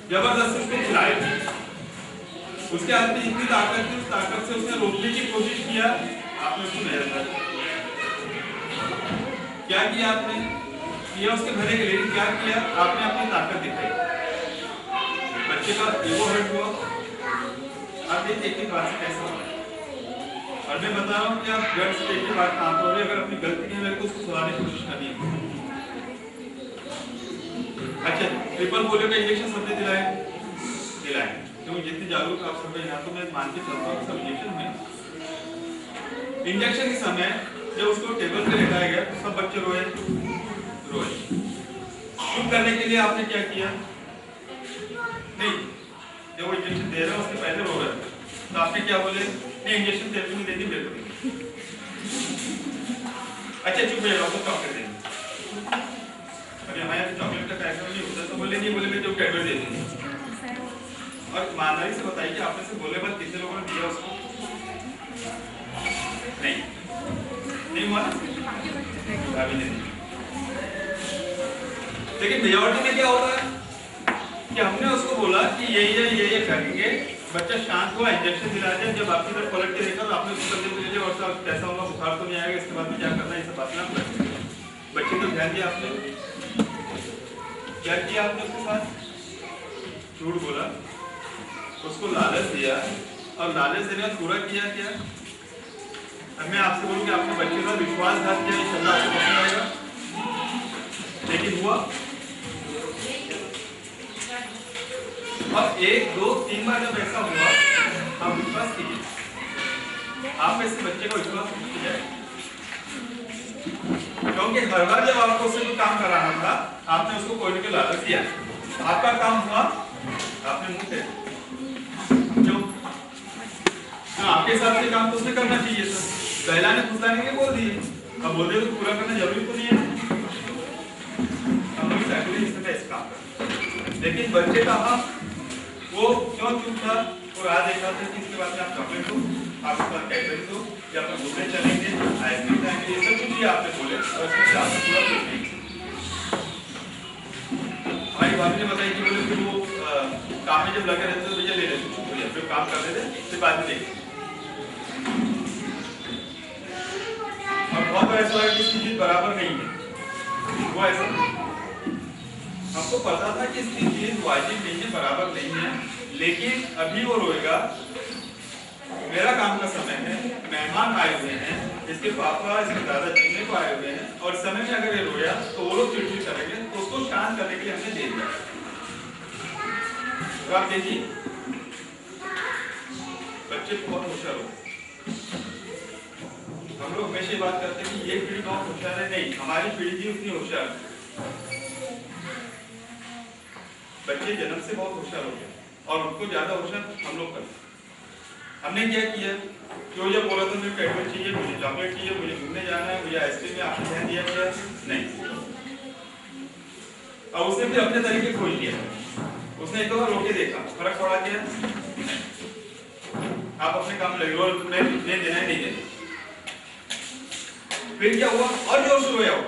जबरदस्ती उसको खिलाया। उसके हाथ में इतनी ताकत थी, उस ताकत से उसने रोकने की कोशिश किया, आपने उसको नजरअंदाज क्या किया? आपने किया उसके भले के लिए, क्या किया? आपने अपनी ताकत दिखाई, बच्चे का ईगो हर्ट हुआ। आप देखिए एक बात से कैसा होगा। और मैं बता रहा हूँ कि आप जड़ से एक बात काम करोगे, अगर अपनी गलती नहीं लगे तो उसको सुधारने की कोशिश करनी है। अच्छा, ट्रिपल पोलियो का इंजेक्शन सबने दिलाए, क्योंकि जितनी जागरूक आप सब यहाँ, तो मैं मान के चलता हूँ सब इंजेक्शन में। इंजेक्शन के समय जब उसको टेबल पे लेटाया गया तो सब बच्चे रोए। चुप करने के लिए आपने क्या किया? नहीं, जब वो इंजेक्शन दे रहा है उसके पहले रो रहा है, तो आपने क्या बोले? नहीं, इंजेक्शन तेरे को नहीं देती, मेरे को देंगे। अच्छा चुप हो जाओ, तो चॉकलेट देंगे। अभी हमारे यहाँ चॉकलेट का कार्यक्रम नहीं होता, तो बोले नहीं, बोले मैं जो कैडबरी दे देंगे। और ईमानदारी से बताइए, आपने से बोले बाद कितने लोगों ने दिया उसको? नहीं हुआ ना? लेकिन मेजॉरिटी में क्या होता है कि हमने उसको बोला कि ये करेंगे, बच्चा शांत हुआ, इंजेक्शन दिला दिया, जब आपकी तरफ पलट के देखा तो आपने उसको और कैसा होगा, बुखार तो नहीं आएगा, इसके बाद में क्या करना है, ये सब बातें आप करते हैं। बच्चे को ध्यान दिया आपने, क्या किया आपने उसके साथ? झूठ बोला, उसको लालच दिया, और लालच देने का पूरा किया क्या? अब मैं आपसे बोलूं कि आपने बच्चे का विश्वासघात किया, इंशाअल्लाह आपको पसंद आएगा, लेकिन हुआ। और 1, 2, 3 बार जब ऐसा हुआ, आप विश्वास कीजिए, आप में से बच्चे का विश्वास नहीं जाएगा। क्योंकि हर बार जब आपको उससे कोई काम कराना था, आपने उसको कोई न कोई लालच दिया, आपका काम हुआ, आपने मुंह थे क्यों? तो आपके हिसाब से काम तो उसने करना चाहिए था, पहला ने फुसलाने के बोल दिए, अब बोल रहे तो पूरा करना जरूरी तो नहीं है। हम लोग साइकोलॉजी इस काम कर, लेकिन बच्चे का वो क्यों चुप था? और आज देखा था कि इसके बाद में आप चॉकलेट दो, आप उसके बाद कैडबरी दो, या आप घूमने चलेंगे, आइसक्रीम खाएंगे, ये सब कुछ ही आपने बोले, और उसमें आपने पूरा कुछ नहीं। हमारी भाभी ने बताया कि बोले फिर वो काम में जब लगे रहते तो भैया ले लेते, भैया फिर काम कर लेते, फिर बाद में देखते। और बहुत बार ऐसा है कि इसकी चीज बराबर नहीं है, वो ऐसा हमको पता था कि इसकी चीज वाजिब नहीं है, बराबर नहीं है, लेकिन अभी वो रोएगा, मेरा काम का समय है, मेहमान आए हुए हैं, इसके पापा इसके दादा जीने को आए हुए हैं, और समय में अगर ये रोया तो वो लोग चिड़चिड़ करेंगे, तो उसको शांत करने के लिए हमने दे दिया। तो आप देखिए बच्चे बहुत होशियार हो, हम लोग हमेशा बात करते हैं कि ये पीढ़ी बहुत होशियार है, नहीं, हमारी पीढ़ी भी उतनी होशियार है। बच्चे जन्म से बहुत होशियार हो गए, और उनको ज्यादा होशियार हम लोग करते। हमने क्या किया, जो ये बोला था मुझे कैडबरी चाहिए, मुझे चॉकलेट चाहिए, मुझे घूमने जाना है, मुझे आइसक्रीम में आपने ध्यान दिया क्या? नहीं। और उसने भी अपने तरीके खोज लिया, उसने एक बार रोके देखा, फर्क पड़ा क्या? आप अपने काम लगे, रोल में देना है, नहीं देना। फिर क्या हुआ? और जोर से रोया हो,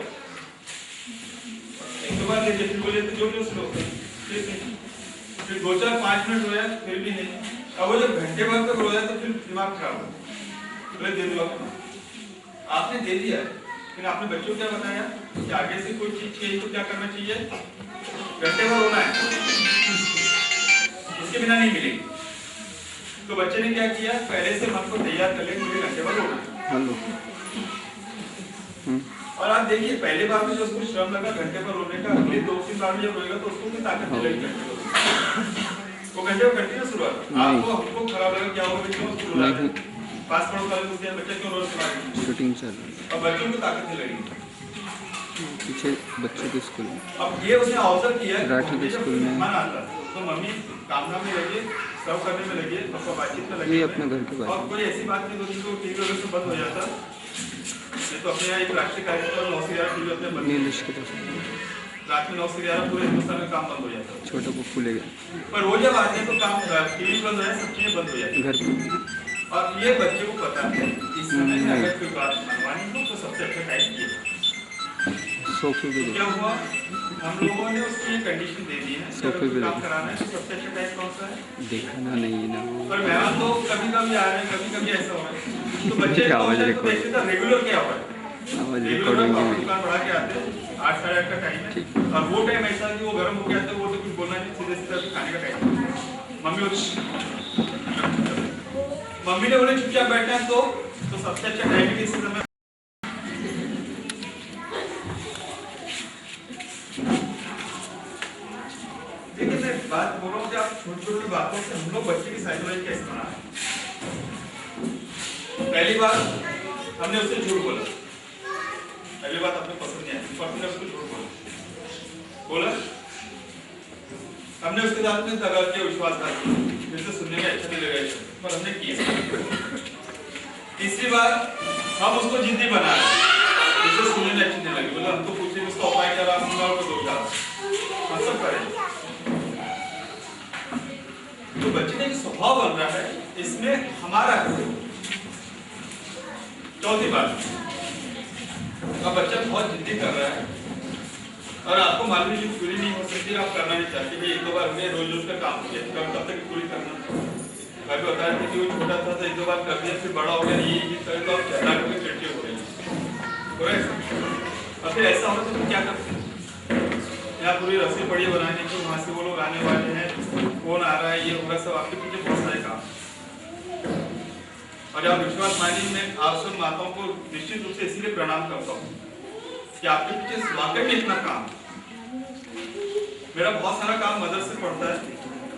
एक दो बार देखिए, फिर बोले तो जोर से रो, फिर 2, 4, 5 मिनट रोया, फिर भी नहीं। अब वो जब घंटे भर तक रोया तो फिर दिमाग खराब हो, बोले दे दो आपने दे दिया, लेकिन आपने बच्चों को क्या बताया कि आगे से कोई चीज चाहिए तो क्या करना चाहिए? घंटे भर रोना है, इसके बिना नहीं मिलेगी। तो बच्चे ने क्या किया, पहले से मन को तैयार कर लिया, मुझे घंटे भर रोना है। और आप देखिए पहले बार में जो उसको श्रम लगा घंटे पर रोने का, अगले 2-3 बार में जब रोएगा तो उसको भी ताकत मिलेगी। वो घंटे पर कंटिन्यू शुरुआत, आपको हमको खराब लगा, क्या होगा, क्यों उसको रोना है? पास पड़ोस वाले पूछते हैं बच्चे क्यों रो रहे हैं, शूटिंग चल रही है, और बच्चों को ताकत नहीं लगेगी। पीछे बच्चों के स्कूल में, अब ये उसने ऑब्जर्व किया, राठी के स्कूल में मन आता तो मम्मी काम में लगे, सर्व करने में लगे, पापा बातचीत में लगे, ये अपने घर के बात, और कोई ऐसी बात नहीं होती तो टीवी वगैरह से बंद हो जाता। ये तो अपने यहाँ एक राष्ट्रीय कार्यक्रम 9 से 11 टीवी अपने बंद, नीलिश के पास रात में 9 से 11 पूरे हिंदुस्तान में काम बंद हो जाता है। छोटा पप्पू ले गया, पर वो जब आते हैं तो काम टीवी बंद हो जाए, सब चीजें बंद हो जाती घर पे। और ये बच्चे को पता है इस समय में अगर कोई बात मनवानी हो तो सबसे अच्छा टाइम ये है। सोफे भी क्या हुआ, हम लोगों ने उसको ये कंडीशन दे दी है कि अगर कोई काम कराना है तो सबसे अच्छा टाइम कौन सा है? देखना नहीं ना, पर मेहमान तो कभी कभी आ रहे हैं, कभी कभी ऐसा हो रहा है, तो बच्चे आवाज रेगुलर क्या हो रहा है, आवाज रेगुलर रिकॉर्डिंग दुकान बढ़ा के आते हैं, 8 साढ़े 8 का टाइम है, और वो टाइम ऐसा कि वो गर्म हो गया था, वो तो कुछ बोलना नहीं, सीधे सीधे खाने का टाइम। मम्मी ने बोले चुपचाप बैठना है, तो सबसे अच्छा टाइम है इस समय। देखिए मैं बात बोल रहा हूँ कि आप छोटी छोटी बातों से हम लोग बच्चे की साइकोलॉजी कैसे बना है। पहली बात हमने उससे झूठ बोला, पहली बात अपने पसंद नहीं आई, हमने उसको झूठ बोला, हमने उसके साथ में दगा किया, विश्वासघात किया, फिर से सुनने में अच्छा नहीं लगा पर हमने किया। तीसरी बार हम उसको जिद्दी बना रहे, फिर से सुनने में अच्छी नहीं लगी, बोला हमको पूछे उसका उपाय क्या रहा, और को दोष डाला, हम सब करें। तो बच्चे का जो स्वभाव बन रहा है इसमें हमारा है। चौथी बात, अब बच्चा बहुत जिद्दी कर रहा है और आपको मालूम है पूरी नहीं हो सकती, आप करना नहीं चाहते, भाई 1-2 बार में रोज रोज का काम हो गया, कब तक पूरी करना। मैं भी बता रहा था कि वो छोटा था तो 1-2 बार कर दिया, फिर बड़ा हो गया, ये करे तो आप ज्यादा करके चिड़चिड़ हो रहे हैं। और फिर ऐसा होता है तो क्या करते हैं, यहाँ पूरी रस्सी पड़ी है बनाने की, वहाँ से वो लोग आने वाले हैं, कौन आ रहा है, ये होगा, सब आपके पीछे बहुत सारे काम। और आप विश्वास मानिए, मैं आप सब माताओं को निश्चित रूप से इसीलिए प्रणाम करता हूँ कि आपके पीछे वाकई में इतना काम। मेरा बहुत सारा काम मदर से पड़ता है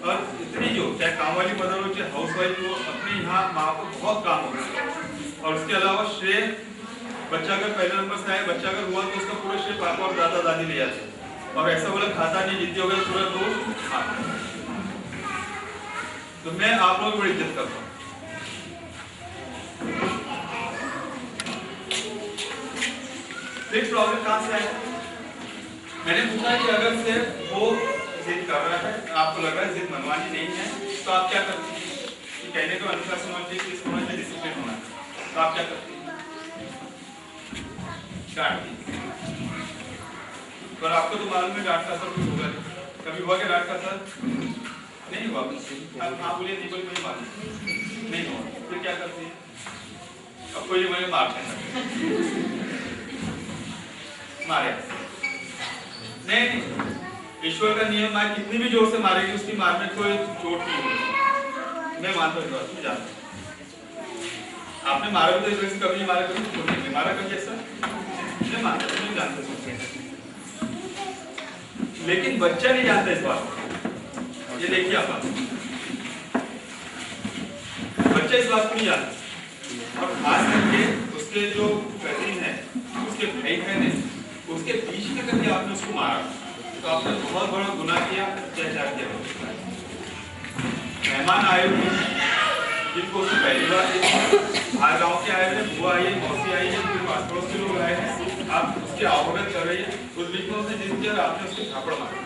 और इतनी जो चाहे काम वाली मदर हो चाहे हाउस वाइफ हो, अपने यहाँ माँ को बहुत काम होता है। और उसके अलावा श्रेय बच्चा अगर पहले नंबर से आए, बच्चा अगर हुआ तो उसका पूरा श्रेय पापा और दादा दादी ले जाते हैं। और ऐसा बोला खाता नहीं जीती हो गया पूरा दोस्त खाता। तो मैं आप लोगों की बड़ी इज्जत करता हूँ। फिर प्रॉब्लम कहाँ से आया? मैंने पूछा कि अगर से वो जिद कर रहा है, आपको लग रहा है जिद मनवानी नहीं है, तो आप क्या करते हैं? कि कहने को अनुशासन होना चाहिए, किस होना चाहिए, डिसिप्लिन होना चाहिए, तो आप क्या करते हैं? डांट दी। पर आपको तो मालूम है डांट का असर कुछ होगा नहीं। कभी हुआ क्या डांट का असर? नहीं हुआ। अब आप बोलिए नहीं, बोलिए मुझे मालूम नहीं हुआ, फिर क्या करती है? अब कोई मुझे मारते हैं, मारे नहीं, ईश्वर का नियम है, कितनी भी जोर से मारेगी उसकी मार में कोई चोट नहीं होगी। मैं मानता हूँ, मैं जानता हूँ। आपने मारा भी तो इस वजह से कभी नहीं मारा, कभी चोट नहीं मारा, कभी ऐसा मैं मानता हूँ, मैं जानता हूँ। लेकिन बच्चा नहीं जानता इस बात। ये देखिए आप, बच्चा इस बात को नहीं जानता। और खास करके उसके जो कजिन है, उसके भाई बहन है, उसके बीच में करके आपने उसको मारा तो आपने बहुत बड़ा गुनाह किया, अत्याचार किया। मेहमान आए हुए हैं जिनको उसको पहली बार बाहर गाँव के आए हैं, बुआ आई है, मौसी आई है, फिर पास पड़ोस के लोग आए हैं, आप उसके अवगत कर रही है, उस बीच में उसने जिद किया, आपने उसको झापड़ मारा।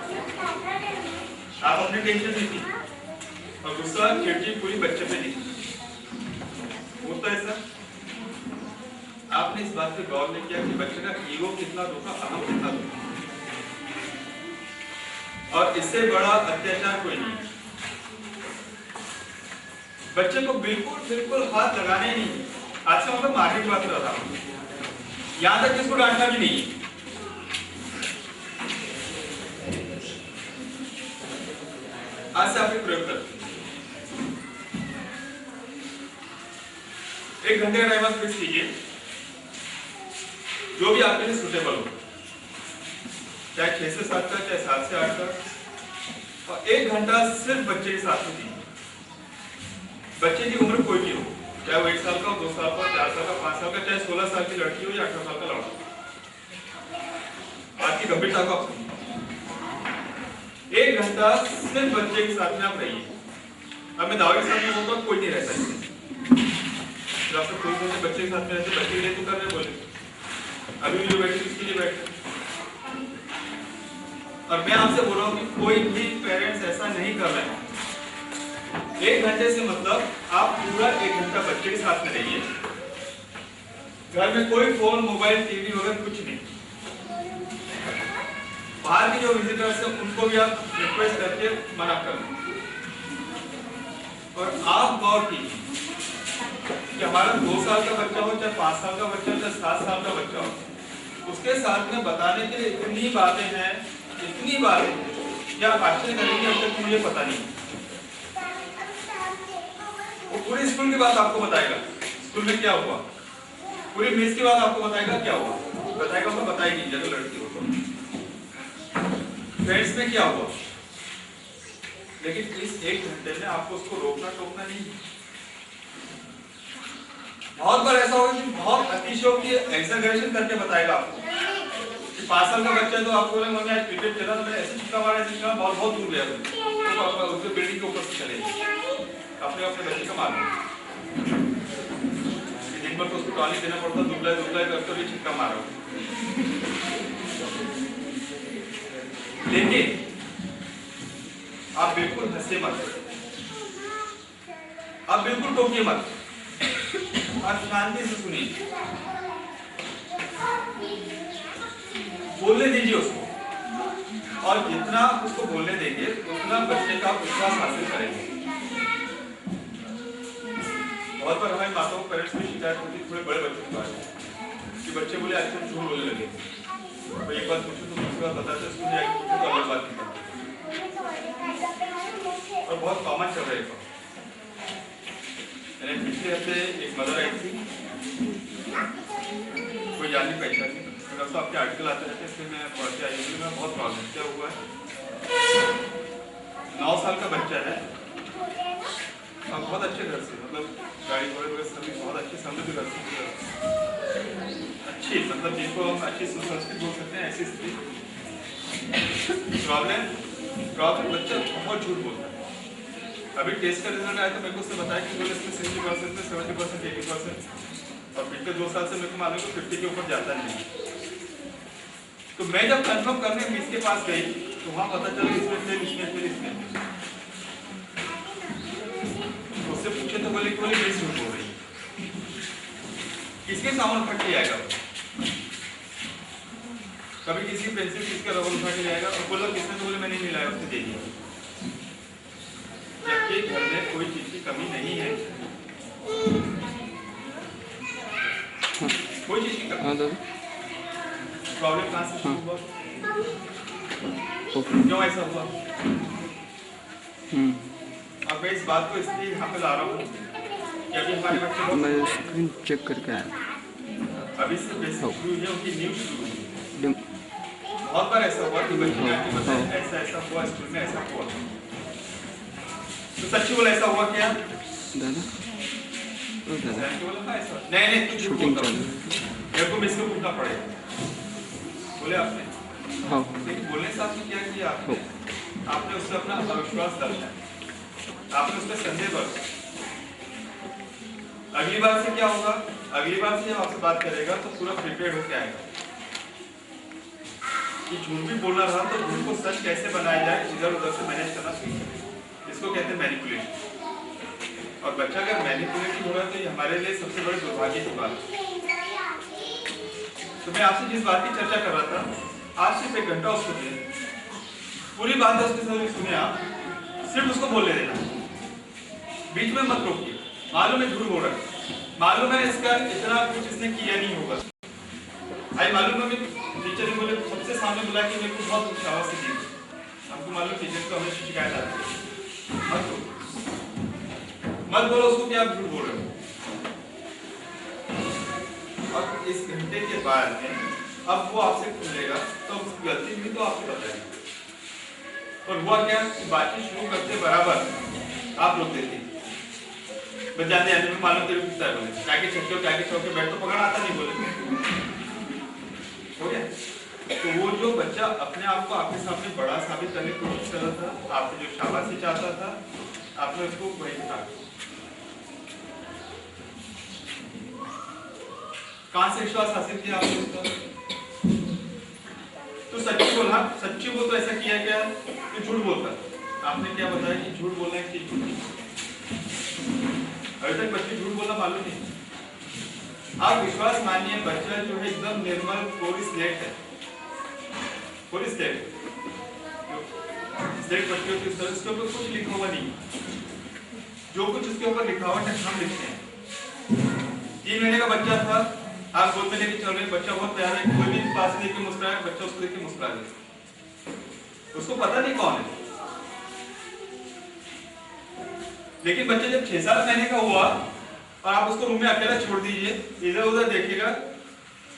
आप अपने टेंशन में थी और गुस्सा चिड़चिड़ पूरी बच्चे पे नहीं होता है सर। आपने इस बात पे गौर नहीं किया कि बच्चे का ईगो कितना दुखा, अहम कितना दुखा, और इससे बड़ा अत्याचार कोई नहीं। बच्चे को बिल्कुल हाथ लगाने ही नहीं। आज से मतलब मारने की बात कर रहा था, यहां तक किसको डांटना भी नहीं। आज से आप एक प्रयोग करते हैं, 1 घंटे का टाइम आप फिक्स कीजिए, जो भी आपके लिए सुटेबल हो, चाहे 6 से 7 का, चाहे 7 से 8 का, और 1 घंटा सिर्फ बच्चे के साथ में दीजिए। बच्चे की उम्र कोई भी हो, चाहे वो 1 साल का हो, 2 साल का, 4 साल का, 5 साल का, चाहे 16 साल की लड़की हो या 18 साल का लड़का, आपकी गंभीरता को आप 1 घंटा सिर्फ बच्चे के साथ में आप रहिए। अब मैं दावे के साथ में बोलता हूँ, कोई नहीं रहता इससे। आप सब कोई बच्चे के साथ में रहते, बच्चे के लिए तो कर रहे बोले, अभी भी जो बैठे इसके लिए बैठे। और मैं आपसे बोल रहा हूँ कि कोई भी पेरेंट्स ऐसा नहीं कर रहे हैं। 1 घंटे से मतलब आप पूरा 1 घंटा बच्चे के साथ में रहिए। घर में कोई फोन, मोबाइल, टीवी वगैरह कुछ नहीं। बाहर के जो विजिटर्स हैं उनको भी आप रिक्वेस्ट करके मना कर दें। और आप गौर कीजिए कि हमारा 2 साल का बच्चा हो, चाहे 5 साल का बच्चा हो, चाहे 7 साल का बच्चा हो, उसके साथ में बताने के लिए इतनी बातें हैं, इतनी बातें क्या आप आश्चर्य करेंगे, अब तक मुझे पता नहीं। वो पूरी स्कूल की बात आपको बताएगा, स्कूल में क्या हुआ, पूरी मिस की बात आपको बताएगा क्या हुआ, बताएगा तो बताएगी जब लड़की हो तो, फ्रेंड्स में क्या हुआ। लेकिन इस 1 घंटे में आपको उसको रोकना टोकना नहीं। बहुत बार ऐसा होगा कि बहुत अतिशयोक्ति एक्सैजरेशन करके बताएगा आपको कि 5 साल का बच्चा है तो आपको बोलेगा मम्मी आज क्रिकेट खेला तो मैंने ऐसे चिक्का मारा, ऐसे चिक्का बॉल बहुत दूर गया, तो आपका उसके बिल्डिंग के ऊपर से चले अपने बच्चे का मार दिन भर तो उसको टॉली देना पड़ता, दुबला दुबला करके भी चिक्का मारा। लेकिन आप बिल्कुल हंसे मत, आप बिल्कुल टोकिए मत, आप शांति से सुनिए, बोलने दीजिए उसको, और जितना उसको बोलने देंगे उतना बच्चे का विश्वास हासिल करेंगे। बहुत बार हमारी माताओं पेरेंट्स की शिकायत होती है थोड़े बड़े बच्चों के बारे में कि बच्चे बोले आजकल झूठ बोलने लगे, तो एक बार पूछो तो दूसरी बार बताते उसको नहीं आएगी, पूछो तो अलग बात निकलती और बहुत कॉमन चल रहा है। मैंने पिछले हफ्ते एक मदर आई थी, कोई जानी पहचानी, तो आपके आर्टिकल आते रहते इसलिए मैं पढ़ते आई हूँ। मैं बहुत प्रॉब्लम क्या हुआ है, 9 साल का बच्चा है और बहुत अच्छे घर से, मतलब गाड़ी घोड़े वगैरह सभी बहुत अच्छे समृद्ध घर से, अच्छी मतलब जिनको हम अच्छी सुसंस्कृत बोल सकते हैं ऐसी स्थिति। प्रॉब्लम बच्चा बहुत झूठ बोलता है। अभी टेस्ट का रिजल्ट आया तो मेरे को उसने बताया कि बोले इसमें 60% में 70%, 80%, और पिछले 2 साल से मेरे को मालूम है 50 के ऊपर जाता नहीं। तो मैं जब कंफर्म करने मिस के पास गई तो वहां पता चला इसमें उससे पूछे तो बोले कि मिस झूठ बोल रही है। किसके सामान फट के आएगा, कभी किसी पेंसिल किसका रबर उठा के आएगा और बोला किसने, तो बोले मैंने नहीं लाया, उसने दे दिया। जबकि घर में कोई चीज की कमी नहीं है, कोई चीज की कमी। प्रॉब्लम कहाँ से शुरू हुआ, क्यों ऐसा हुआ? अब मैं इस बात को इसलिए यहाँ पे ला रहा हूँ क्योंकि हमारे बच्चे मैं स्क्रीन चेक करके आया, अभी से बेसिक शुरू हुई है, उनकी न्यूज शुरू हुई है। बहुत बार ऐसा हुआ कि बच्चे ने आके बताया ऐसा ऐसा हुआ, स्कूल में ऐसा हुआ। तो सच्ची बोला ऐसा हुआ क्या दादा? बोला ऐसा नहीं तू झूठ बोलता है, मेरे को मिस को पूछना पड़ेगा, बोले आपने। हाँ, लेकिन बोलने से आपने क्या किया, आपने उससे अपना अविश्वास दर्शाया, आपने उस पर संदेह बरसा। अगली बार से क्या होगा, अगली बार से जब आपसे बात करेगा तो पूरा प्रिपेयर्ड होकर आएगा कि झूठ भी बोलना रहा तो झूठ को सच कैसे बनाया जाए, इधर उधर से मैनेज करना सीख सके। इसको कहते हैं मैनिपुलेशन। और बच्चा अगर मैनिपुलेटिव हो रहा है तो ये हमारे लिए सबसे बड़ी दुर्भाग्य की बात है। तो मैं आपसे जिस बात की चर्चा कर रहा था, आज सिर्फ 1 घंटा उसको दिए, पूरी बात उसके साथ सुने आप, सिर्फ उसको बोलने देना, बीच में मत रोकिए। मालूम है झूठ बोल रहा है, मालूम है इसका इतना कुछ इसने किया नहीं होगा, आई मालूम है। टीचर ने बोले सबसे सामने बोला कि मेरे को बहुत शाबाश दी, हमको मालूम टीचर को हमेशा शिकायत आती है, मत बोलो उसको कि आप झूठ बोल रहे हो। और इस घंटे के बाद में अब वो आपसे खुलेगा तो उसकी गलती भी तो आपको बताएगा। और हुआ क्या, बातचीत शुरू करते बराबर आप लोग देते बजाते आने में मालूम तेरे पिता है, बोले क्या के चौके बैठ तो पकड़ आता नहीं, बोले हो गया। तो वो जो बच्चा अपने आप को आपके सामने बड़ा साबित करने की कोशिश कर रहा था, आपसे जो शाबाशी चाहता था, आपने उसको वही उठा, कहां से विश्वास हासिल किया आपने उसका? तो सच्ची बोला, सच्ची बोल तो ऐसा किया क्या कि झूठ बोलता, आपने क्या बताया कि झूठ बोलना है कि झूठ। अभी तक बच्चे झूठ बोलना मालूम नहीं। आप विश्वास मानिए, बच्चा जो है एकदम निर्मल कोरी स्लेट है, कोरी स्लेट बच्चों की तरह, उसके ऊपर कुछ लिखा हुआ नहीं, जो कुछ उसके ऊपर लिखा हुआ है हम लिखते हैं। 3 महीने का बच्चा था, आप गोद में लेके चल रहे, बच्चा बहुत प्यारा है, कोई भी पास देख के मुस्कुराए, बच्चा उसको देख के मुस्कुरा दे, उसको पता नहीं कौन है। लेकिन बच्चा जब 6-7 महीने का हुआ और आप उसको रूम में अकेला छोड़ दीजिए, इधर उधर देखेगा,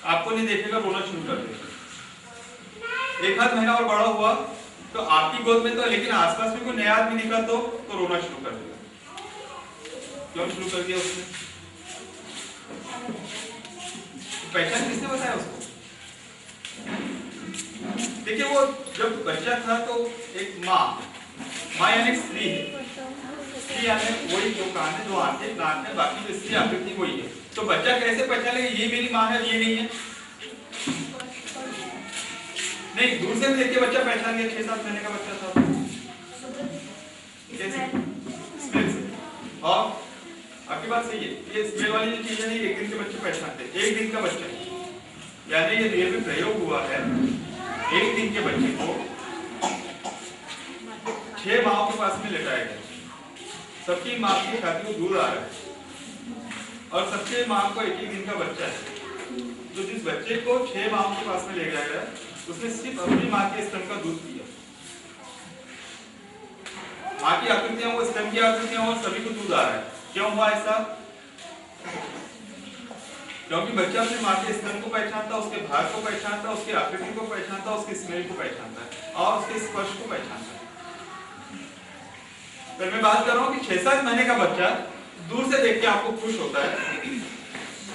आपको नहीं देखेगा, रोना शुरू कर देगा। 1 आध महीना और बड़ा हुआ तो आपकी गोद में तो, लेकिन आसपास में कोई नया आदमी दिखा तो रोना शुरू कर देगा। क्यों शुरू कर दिया उसने? पहचान किसने बताया उसको? देखिए वो जब बच्चा था तो एक माँ यानी स्त्री है, स्त्री यानी वही जो कान है, जो आंखें, नाक है, बाकी जो स्त्री आकृति वही है। तो बच्चा कैसे पहचान लेगा ये मेरी माँ है, ये नहीं है? नहीं, दूर से देख के बच्चा पहचान गया, 6-7 महीने का बच्चा था कैसे? स्मेल से। और आपकी बात सही है, ये स्मेल वाली जो चीजें नहीं 1 दिन के बच्चे पहचानते, 1 दिन का बच्चा, यानी ये रियल में प्रयोग हुआ है। 1 दिन के बच्चे को 6 माओं के पास में लेटाया गया, सबकी माँ की छाती को दूर आ रहा है और सबसे माँ को 1 दिन का बच्चा है। तो जिस बच्चे को 6 माह के पास में ले गया गया, उसने सिर्फ अपनी माँ के स्तन का दूध पिया। माँ की आकृतियां वो स्तन की आकृतियां और सभी को दूध आ रहा है। क्यों हुआ ऐसा? क्योंकि बच्चा अपनी माँ के स्तन को पहचानता, उसके भार को पहचानता, उसकी आकृति को पहचानता, उसकी स्मेल को पहचानता है और उसके स्पर्श को पहचानता है। फिर मैं बात कर रहा हूँ कि 6-7 महीने का बच्चा दूर से देख के आपको खुश होता है,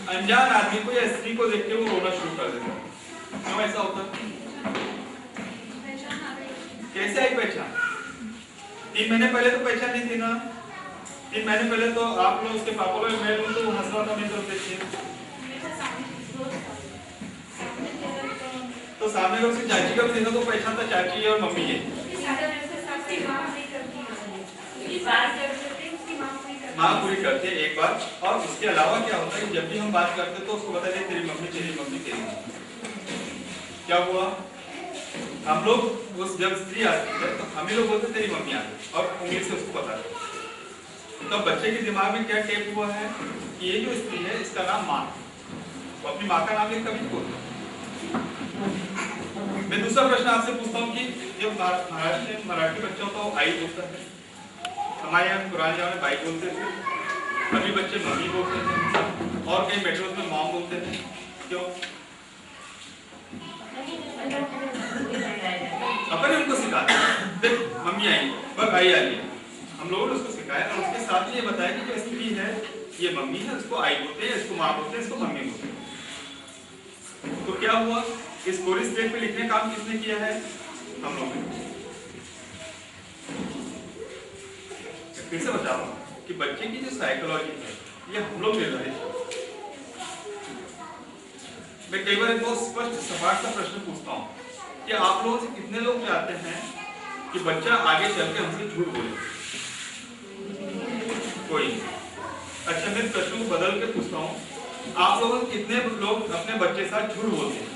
अनजान आदमी को या स्त्री को देख के वो रोना शुरू कर देता है। क्यों ऐसा होता है? कैसे आई पहचान? 3 महीने पहले तो पहचान नहीं थी ना। 3 महीने पहले तो आप लोग उसके पापा लोग मेल में तो हंसवा था नहीं करते थे। तो सामने लोग से चाची का भी देखा तो पहचानता चाची है और मम्मी है। माँ पूरी करती है एक बार। और उसके अलावा क्या होता है कि जब भी हम बात करते तो उसको बता दे तेरी मम्मी तेरी मम्मी तेरी मम्मी। क्या हुआ? हम लोग उस जब स्त्री आती है तो हम ही लोग बोलते तेरी मम्मी आ गई और उंगली से उसको बता दे। तो बच्चे के दिमाग में क्या टेप हुआ है कि ये जो स्त्री है इसका नाम माँ है, वो अपनी माँ का नाम लेकर कभी नहीं बोलता। मैं दूसरा प्रश्न आपसे पूछता हूँ कि जब महाराष्ट्र में मराठी बच्चा होता है वो आई बोलता है, हमारे यहाँ पुराने जमाने में बाई बोलते थे, अभी बच्चे मम्मी बोलते थे और कई मेट्रोज में मॉम बोलते थे। क्यों? अपन ने उनको सिखाया देख मम्मी आई और भाई आ गई, हम लोगों ने उसको सिखाया और उसके साथ ये बताया कि जो स्त्री है ये मम्मी है, उसको आई बोलते हैं, इसको माँ बोलते हैं, इसको मम्मी बोलते हैं। तो क्या हुआ? इस कोरी स्लेट पे लिखने का काम किसने किया है? हम लोग ने। फिर से बता रहा हूं कि बच्चे की जो साइकोलॉजी है ये हम लोग निर्धारित हैं। मैं कई बार एक बहुत स्पष्ट सपाट सा प्रश्न पूछता हूं कि आप लोगों से कितने लोग चाहते हैं कि बच्चा आगे चल के हमसे झूठ बोले? कोई नहीं। अच्छा मैं प्रश्न को बदल के पूछता हूँ, आप लोगों से कितने लोग अपने बच्चे के साथ झूठ बोलते हैं?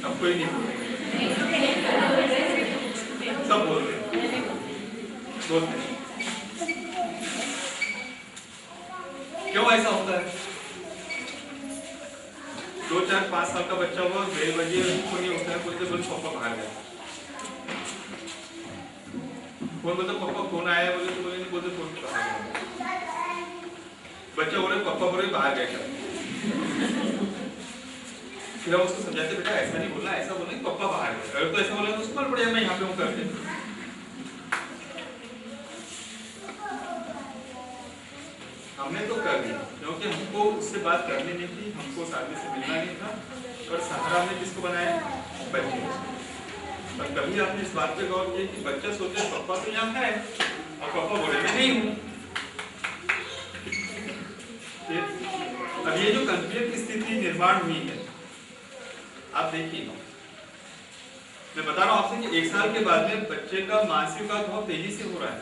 अब कोई नहीं बोलते, सब बोलते हैं। क्यों ऐसा होता है? 2, 4, 5 साल का बच्चा हुआ, बेल बजी उसको नहीं उठता है, बोलते बोले पापा बाहर गए। फोन बोलते पापा फोन आया, बोले तो बोले नहीं, बोलते फोन बाहर गया। बच्चा बोले पापा बोले बाहर गए। फिर हम उसको समझाते बेटा ऐसा नहीं बोलना, ऐसा बोलना कि पापा बाहर गए। अगर तो ऐसा बोला तो उसको पड़ेगा मैं यहाँ पे हूँ करके। हमने तो कर दिया क्योंकि हमको उससे बात करनी नहीं थी, हमको उस आदमी से मिलना नहीं था और सहारा हमने किसको बनाया? बच्चे। पर कभी आपने इस बात पे गौर किया कि बच्चा सोचे पापा तो यहाँ है और पापा बोले मैं नहीं हूँ। अब ये जो कंफ्लिक्ट की स्थिति निर्माण हुई है, आप देखिए मैं बता रहा हूँ आपसे कि 1 साल के बाद में बच्चे का मानसिक विकास बहुत तेजी से हो रहा है।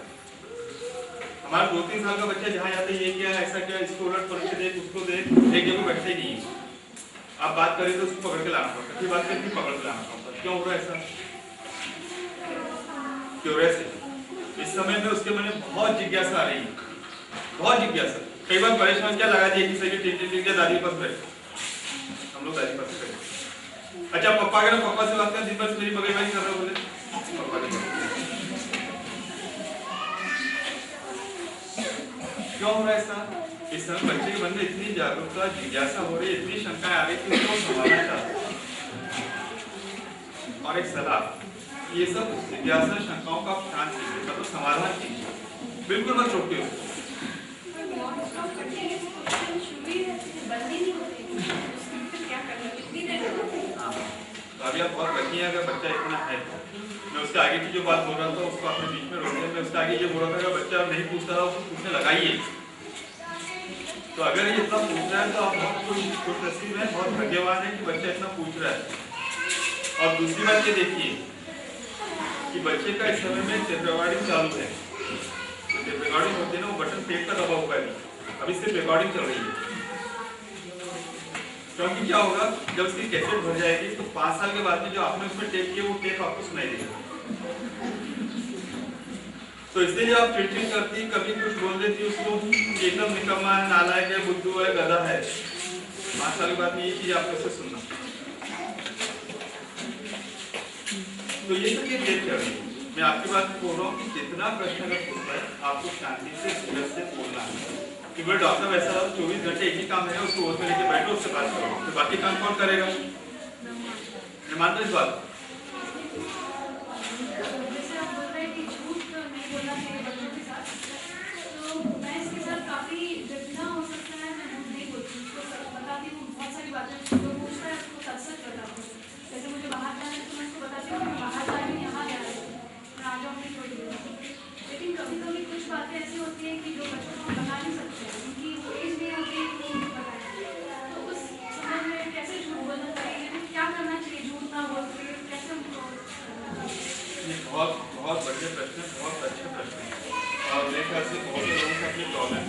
हमारा 2-3 साल का बच्चा जहाँ जाता है ये क्या ऐसा क्या, इसको उलट पलट के देख, उसको देख, एक जगह बैठे नहीं। आप बात करें तो उसको पकड़ के लाना पड़ता है, फिर बात करें पकड़ के लाना पड़ता है। क्यों हो रहा है ऐसा? क्यूरियोसिटी। इस समय में उसके मन में बहुत जिज्ञासा आ रही है, बहुत जिज्ञासा। कई बार परेशान क्या लगा दिया कि सही ठीक है दादी पास बैठे, हम लोग दादी पास बैठे। अच्छा पापा के ना, पापा से बात कर, दिन भर मेरी बगैरबाजी कर रहा, बोले पापा के। क्यों हो रहा है ऐसा? इस समय बच्चे के मन में इतनी जागरूकता, जिज्ञासा हो रही है, इतनी शंकाएं आ रही कि उसको संभालना चाहते हैं। और एक सलाह, ये सब जिज्ञासा शंकाओं का शांत कीजिए, मतलब समाधान कीजिए, बिल्कुल मत रोकिए उसको। तो अभी आप बहुत लकी हैं अगर बच्चा इतना है। मैं उसके आगे की जो बात बोल रहा था उसको आपने बीच में रोक दिया। मैं उसके आगे ये बोल रहा था कि बच्चा नहीं पूछता था उसको पूछने लगाइए। तो अगर ये इतना पूछ रहा है तो आप बहुत खुशनसीब हैं, बहुत भाग्यवान है कि बच्चा इतना पूछ रहा है। और दूसरी बात ये देखिए कि बच्चे का इस समय में टेप रिकॉर्डिंग चालू है। तो टेप रिकॉर्डिंग होती है ना, वो बटन पेट का दबा हुआ है, अभी सिर्फ रिकॉर्डिंग चल रही है। क्योंकि क्या होगा जब उसकी कैसेट भर जाएगी तो 5 साल के बाद में जो आपने उसमें टेप किया वो टेप आपको सुनाई देगा। तो इसलिए आप चिड़चिड़ करती, कभी कुछ बोल देती उसको एकदम निकम्मा है, नालायक है, बुद्धू है, गधा है, 5 साल के बाद में ये चीज आप कैसे सुनना। तो ये सब ये देर कर रही है। मैं आपकी बात बोल रहा हूँ कि जितना प्रश्न अगर पूछता है आपको शांति से धीरज से बोलना है। कि बोले डॉक्टर वैसा 24 घंटे एक ही काम है, उसको उसमें लेके बैठो, उससे बात करो, तो बाकी काम कौन करेगा? मैं मानता इस बात। जैसे आप बोल रहे हैं कि झूठ नहीं बोलना चाहिए बच्चों के साथ, तो मैं इसके साथ काफी जितना हो सकता है मैं झूठ नहीं बोलती, उसको बताती हूँ बहुत सारी बातें। जो पूछता है उसको सच सच बताती हूँ। जैसे मुझे बाहर जाना है तो मैं उसको बताती हूँ मैं बाहर जा रही हूँ, यहाँ जा रही हूँ, मैं आ जाऊँगी थोड़ी देर। लेकिन कभी कभी कुछ बातें ऐसी होती हैं कि जो बच्चों को हम बता नहीं सकते हैं, उनकी वो एज नहीं होती है कि उनको बताएं। तो उस समय में कैसे झूठ बोलना चाहिए, लेकिन क्या करना चाहिए झूठ ना बोल के, कैसे उनको बहुत बहुत बढ़िया प्रश्न, बहुत अच्छा प्रश्न है और मेरे ख्याल से बहुत लोगों का अपनी प्रॉब्लम है।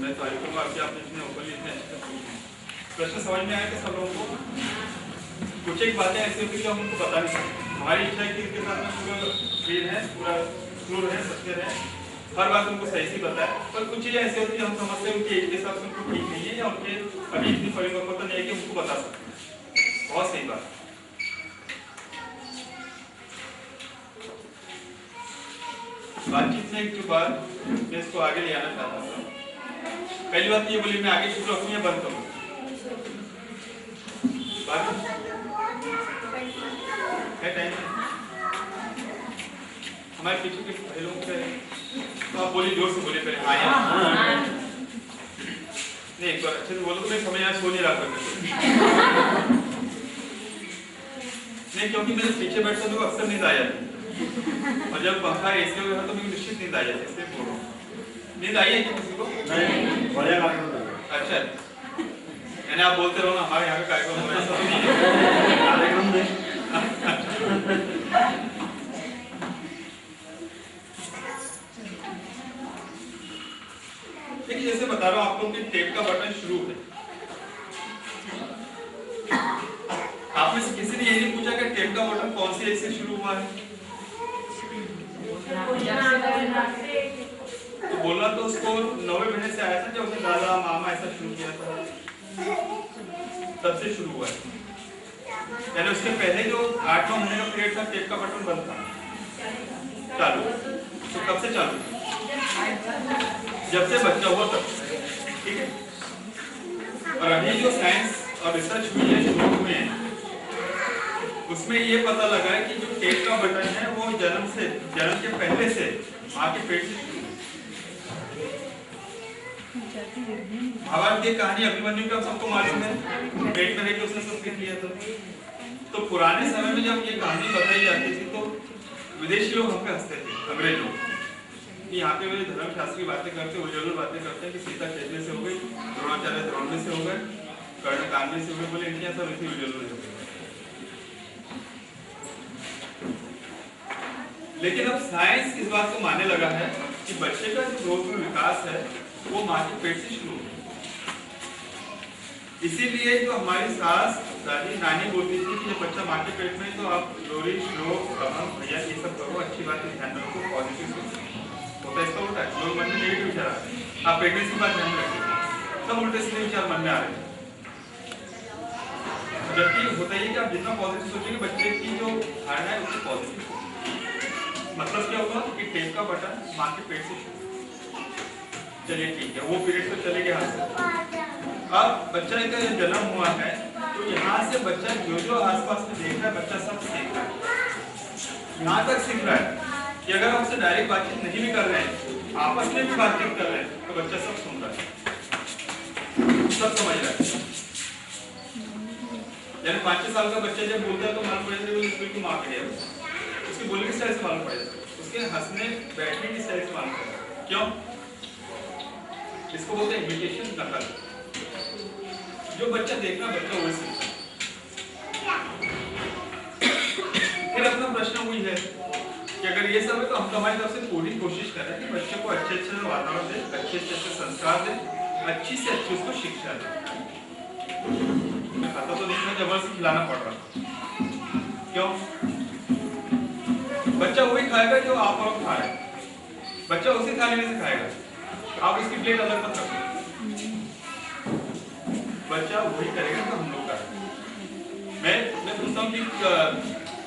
मैं तारीफ करूँगा आपके, आपने इतने ऊपर इतने अच्छे से पूछे। प्रश्न समझ में आया कि सब लोगों को? कुछ एक बातें ऐसी होती है कि हम उनको बता नहीं सकते। हमारी इच्छा है कि इनके साथ में पूरा क्लीन है, पूरा क्रूर है, सत्य है, हर बात उनको सही से बताए। पर कुछ चीज़ें ऐसी होती है हम समझते हैं उनकी एज के हिसाब से उनको ठीक नहीं है या उनके अभी इतनी परिपक्वता नहीं है कि उनको बता सकते हैं। बहुत सही बात। बातचीत में एक जो बात मैं इसको आगे ले आना चाहता हूँ। पहली बात ये बोली मैं आगे शुरू रखूँ या बंद करूँ? टाइम हमारे पीछे के पहलों पे तो आप बोलिए, जोर से बोलिए पहले। हाँ नहीं, एक बार अच्छे से बोलो तो मैं समय यहाँ सो नहीं रहा करते नहीं, क्योंकि मेरे पीछे बैठता तो अक्सर नींद आ जाती और जब पंखा एसी हो गया तो मुझे निश्चित नींद आ जाती, इसलिए बोल रहा हूँ। नींद आई है कि किसी को? नहीं। अच्छा, यानी आप बोलते रहो ना, हमारे यहाँ का कार्यक्रम हो रहा है, सब नहीं है। देखिए जैसे बता रहा हूँ आप लोग कि टेप का बटन शुरू है। आप में से किसी ने ये नहीं पूछा कि टेप का बटन कौन सी एज से शुरू हुआ है? तो बोलना तो उसको 9वें महीने से आया था जब उसने दादा मामा ऐसा शुरू किया था, तब से शुरू हुआ है। यानी उसके पहले जो 8-9 महीने का पीरियड था टेप का बटन बंद था, चालू। तो कब से चालू? जब से बच्चा हुआ तब, ठीक है। और अभी जो साइंस और रिसर्च हुई है, शुरू हुए हैं, उसमें ये पता लगा है कि जो टेप का बटन है वो जन्म के पहले से माँ के पेट से शुरू। महाभारत की कहानी अभिमन्यु का सबको मालूम है, पेट में रह के उसने सब सीख लिया था। तो पुराने समय में जब ये कहानी बताई जाती थी तो विदेशी लोग हम पे हंसते थे, अंग्रेज लोग, कि यहाँ पे वे धर्मशास्त्र की बातें करते, उजल बातें करते हैं कि सीता खेतने से हो गई, द्रोणाचार्य द्रोण से हो गए, कर्ण कांडे से हो गए, बोले इनके यहाँ सब इसी उजल हो गए। लेकिन अब साइंस इस बात को मानने लगा है कि बच्चे का जो ग्रोथ में विकास है वो माँ के पेट से शुरू होता है। इसीलिए जो हमारी सास दादी नानी बोलती थी कि जब बच्चा माँ के पेट में तो आप लोरी श्लोक प्रभम भैया ये सब करो, अच्छी बात है, ध्यान रखो, पॉजिटिव होता है। इसका उल्टा है, लोग मन में नेगेटिव विचार आते हैं। आप प्रेगनेंसी की बात ध्यान रखिए, सब उल्टे सीधे विचार मन में आ रहे हैं। जबकि होता है कि आप जितना पॉजिटिव सोचेंगे बच्चे की जो धारणा है उसकी पॉजिटिव होगी। मतलब क्या होगा कि टेप का बटन माँ के पेट से शुरू। चलिए ठीक है, वो पीरियड तो चले गया। अब बच्चा का जन्म हुआ है तो यहाँ से बच्चा जो जो आसपास में देख रहा है बच्चा सब सीख रहा है। यहाँ तक सीख रहा है कि अगर हमसे डायरेक्ट बातचीत नहीं भी कर रहे हैं, आपस में भी बातचीत कर रहे हैं, तो बच्चा सब सुन रहा है, सब समझ रहा है। यानी 5-6 साल का बच्चा जब बोलता है तो मालूम पड़ जाता है स्कूल की माँ के लिए, उसकी बोलने की स्टाइल से मालूम पड़ जाता है, उसके हंसने बैठने की स्टाइल से मालूम पड़ जाता है। क्यों? इसको बोलते हैं इमिटेशन, नकल। जो बच्चा देखना बच्चा वही सीखता। फिर अपना प्रश्न वही है कि अगर ये सब है तो हम तो हमारी तरफ से पूरी कोशिश करें कि बच्चे को अच्छे अच्छे वातावरण दे, अच्छे अच्छे संस्कार दे, अच्छी से अच्छी उसको शिक्षा दे। मैं खाता तो नहीं, मैं जबरदस्ती खिलाना पड़ रहा। क्यों? बच्चा वही खाएगा जो आप और खा रहे हैं, बच्चा उसी थाली में से खाएगा, आप इसकी प्लेट अलग मत रखो। बच्चा वही करेगा तो हम लोग करेंगे। मैं पूछता हूँ कि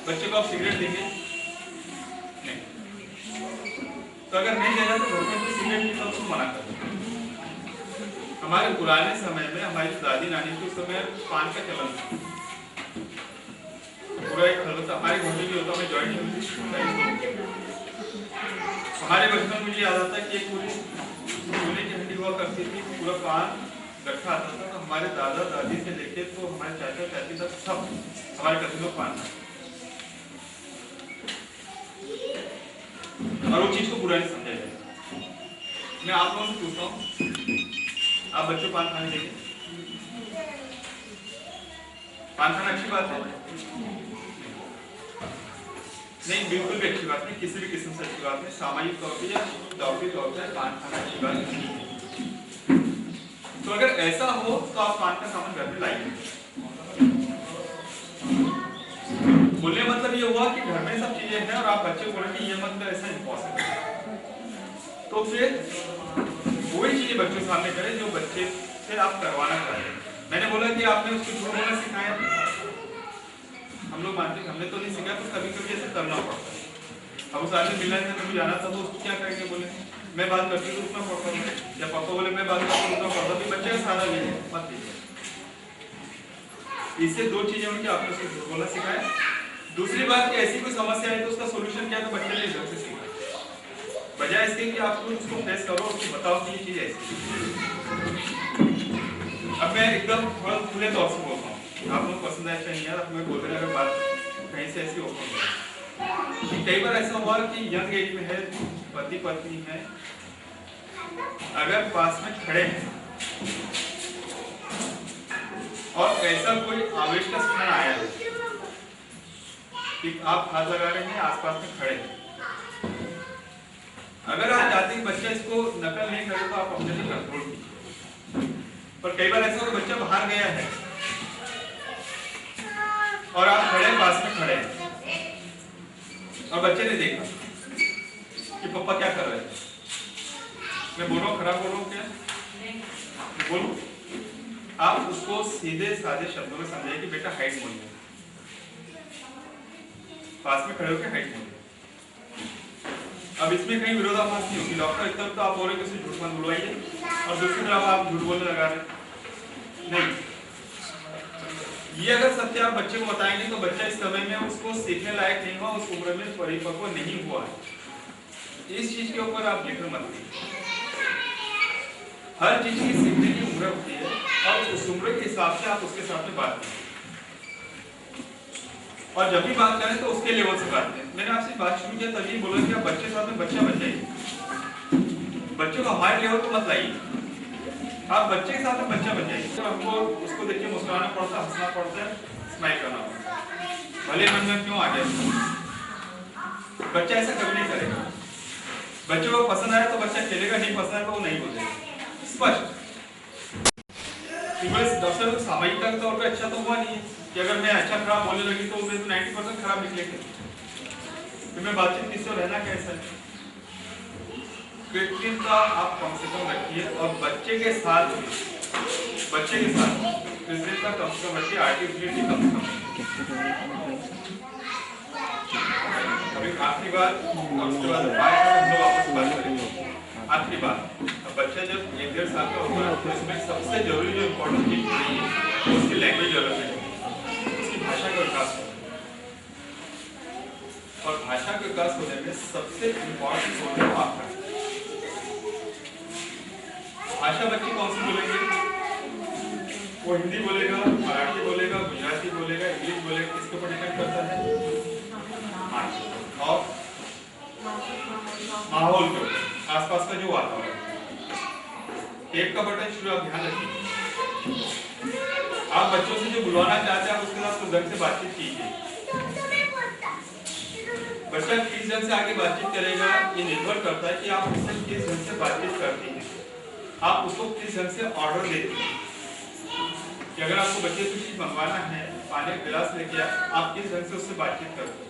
बच्चे को आप सिगरेट देंगे? नहीं। तो अगर नहीं देना तो घर में तो सिगरेट पीता उसको मना कर दो। हमारे पुराने समय में हमारी दादी नानी के समय पान का चलन था, पूरा एक खलबा हमारे घर में भी होता, मैं जॉइंट फैमिली। हमारे बचपन में मुझे याद आता है कि एक पूरी सोने की हड्डी हुआ करती थी, पूरा पान रखा आता था। तो हमारे दादा दादी से लेके तो हमारे चाचा चाची तक सब हमारे कभी लोग पान खाते और वो चीज को बुरा नहीं समझा जाए। मैं आप लोगों से पूछता हूँ, आप बच्चों पान खाने देंगे? पान खाना अच्छी बात है? नहीं, बिल्कुल भी अच्छी बात नहीं, किसी भी किस्म से अच्छी बात नहीं। सामाजिक तौर पर या दौड़ती तौर पर पान खाना अच्छी बात नहीं है। तो अगर ऐसा हो तो आप पान का सामान घर में लाइए। बोलने मतलब ये हुआ कि घर में सब चीजें हैं और आप बच्चे को बोलेंगे ये मतलब ऐसा इम्पॉसिबल है। तो फिर वही चीजें बच्चों सामने करें जो बच्चे से आप करवाना चाहते हैं। मैंने बोला कि आपने उसको झूठ बोलना सिखाया, हम लोग मानते हैं हमने तो नहीं सिखाया, तो कभी कभी ऐसे करना पड़ता है। अब उस आदमी मिलने से कभी जाना था तो उसको क्या करेंगे, बोले मैं बात करती तो उतना पड़ता है, या पापा बोले मैं बात करती उतना पड़ता है, बच्चे का सहारा लीजिए मत लीजिए। इससे दो चीजें उनकी, आपने उसको झूठ बोलना सिखाया। दूसरी बात कि ऐसी कोई समस्या है तो उसका सोल्यूशन क्या है, तो बच्चे ने घर से सीखा, बजाय इसके कि आप उसको फेस करो, उसको बताओ कि ये चीज ऐसी। अब मैं एकदम थोड़ा खुले तौर से बोलता हूँ, आप लोग पसंद आए चाहिए यार, मैं बोल रहे अगर बात कहीं से ऐसी ओपन हो। कई बार ऐसा हुआ कि यंग एज में है, पति पत्नी है, अगर पास में खड़े हैं और ऐसा कोई आवेश का क्षण आया है कि आप हाथ लगा रहे हैं, आसपास में खड़े हैं, अगर आप चाहते हैं बच्चा इसको नकल नहीं करे तो आप अपने से कंट्रोल कीजिए। पर कई बार ऐसा हो बच्चा बाहर गया है और आप खड़े पास में खड़े हैं और बच्चे ने देखा कि पापा क्या कर रहे हैं। मैं बोल रहा हूँ, खराब बोल रहा हूँ क्या? बोलूं? आप उसको सीधे साधे शब्दों में समझाइए कि बेटा हाइट बोलिए, पास में खड़े होकर हाइट बोलिए। अब इसमें कहीं विरोधाभास नहीं होगी। डॉक्टर एक तरफ तो आप बोल रहे हैं कि झूठ मत बुलवाइए और दूसरी तरफ आप झूठ बोलने लगा रहे नहीं। ये अगर सत्य आप बच्चे को बताएंगे तो बच्चा इस समय में उसको सीखने लायक नहीं हुआ, उस उम्र में परिपक्व नहीं हुआ है। इस चीज के ऊपर आप जिक्र मत कीजिए। हर चीज की सीखने की उम्र होती है और उस उम्र के हिसाब से आप उसके साथ में बात करें और जब भी बात करें तो उसके लेवल से बात करें। मैंने आपसे बात शुरू किया तभी बोला कि आप बच्चे के साथ में बच्चा बन जाइए, बच्चों को हमारे लेवल को मत लाइए, आप बच्चे के साथ में बच्चा बन जाइए। तो हमको उसको देखिए मुस्कुराना पड़ता है, हंसना पड़ता है, स्माइल करना पड़ता है, भले मन में क्यों आ गया। बच्चा ऐसा कभी नहीं करेगा। बच्चों को पसंद आया तो बच्चा खेलेगा, नहीं पसंद आया तो वो नहीं बोलेगा, स्पष्ट। डॉक्टर सामाजिकता के तौर पे अच्छा तो हुआ नहीं है कि अगर मैं अच्छा खराब बोलने लगी तो उसमें 90% खराब निकलेंगे, तो मैं बातचीत किससे रहना कैसा है। कृत्रिमता आप कम से कम रखिए और बच्चे के साथ कृत्रिमता कम से कम रखिए, आर्टिफिशियलिटी कम से कम। अभी आखिरी बात, उसके बाद हम लोग आपस बात करेंगे। आखिरी बात, बच्चा जब 1-1.5 साल का होगा तो इसमें सबसे जरूरी जो इम्पोर्टेंट चीज है उसकी लैंग्वेज डेवलपमेंट, उसकी भाषा का विकास होना। और भाषा का विकास होने में सबसे इम्पोर्टेंट होता है भाषा। भाषा बच्चे कौन सी बोलेंगे? वो हिंदी बोलेगा, मराठी बोलेगा, गुजराती बोलेगा, इंग्लिश बोलेगा, किसके ऊपर डिपेंड करता है? और माहौल के ऊपर, आसपास का जो वातावरण। टेप का बटन शुरू आप ध्यान रखिए। आप बच्चों से जो बुलवाना चाहते हैं आप उसके साथ ढंग से बातचीत कीजिए। बच्चा किस ढंग से आगे बातचीत करेगा ये निर्भर करता है कि आप उससे किस ढंग से बातचीत करती हैं, आप उसको किस ढंग से ऑर्डर देती हैं। कि अगर आपको बच्चे को चीज मंगवाना है, पानी का गिलास लेके आप किस ढंग से उससे बातचीत करते हैं,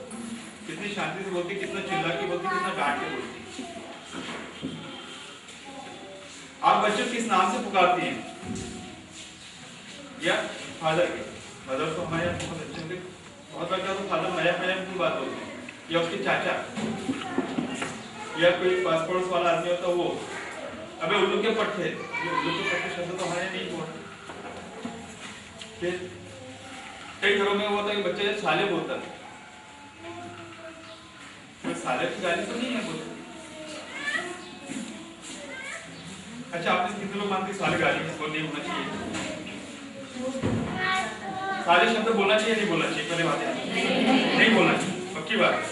कितनी शांति से बोलती, कितना चिल्ला के बोलती, कितना डांट के बोलती। आप बच्चे किस नाम से पुकारती हैं, या फादर के, मदर तो हमारे यहाँ बहुत अच्छे होंगे, बहुत बार क्या तो फादर नया की बात होती है, या उसके चाचा या कोई पास पड़ोस वाला आदमी होता वो, अबे उल्लू के पट्टे, ये उल्लू के पट्टे शब्द तो हमारे नहीं हुआ। कई घरों में वो होता है कि बच्चे साले बोलता है, साले की गाली तो नहीं है बोलते। अच्छा, आपने कितने लोग मानते साले गाली है, नहीं होना चाहिए? साले शब्द बोलना चाहिए नहीं बोलना चाहिए? पहले बात है नहीं बोलना चाहिए, पक्की बात है।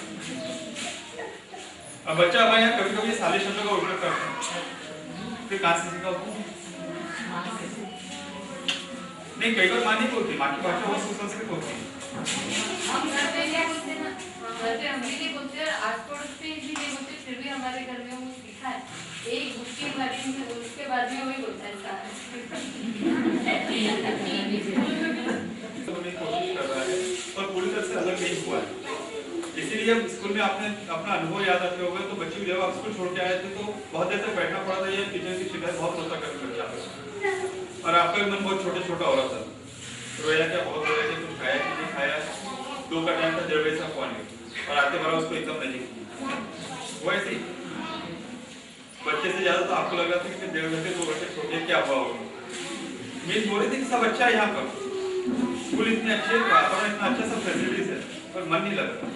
अब बच्चा हमारे यहाँ कभी कभी साले शब्द का उपयोग करता है, फिर कहां से सीखा होता? नहीं, कई बार माँ नहीं बोलती, माँ की भाषा बहुत सुसंस्कृत होती है। हम घर पे क्या बोलते हैं ना, घर पे हम भी नहीं बोलते और आस पड़ोस पे भी नहीं बोलते, फिर भी हमारे घर में वो सीखा है। एक गुस्से वाली उसके बाद में वही बोलता है कोशिश कर रहा है और पूरी तरह से अलग नहीं हुआ है। इसीलिए स्कूल में आपने अपना अनुभव याद रखे होगा, तो बच्चे जब आप स्कूल छोड़ के आए थे तो बहुत देर तक बैठना पड़ा था, ये टीचर की शिकायत बहुत होता कर बच्चा, और आपका मन बहुत छोटा हो रहा था, रोया क्या, बहुत रोया कि कुछ खाया कि नहीं खाया, 2 का टाइम था, 1:30 बजे से पहुंच गए और आते बार उसको एकदम नहीं वो ऐसे ही बच्चे से ज्यादा तो आपको लग रहा था कि 1.5 घंटे 2 घंटे छोटे क्या हुआ होगा। मीन्स बोल रही थी कि सब अच्छा है यहाँ पर, स्कूल इतने अच्छे, वातावरण इतना अच्छा, सब फैसिलिटीज है, पर मन नहीं लग रहा।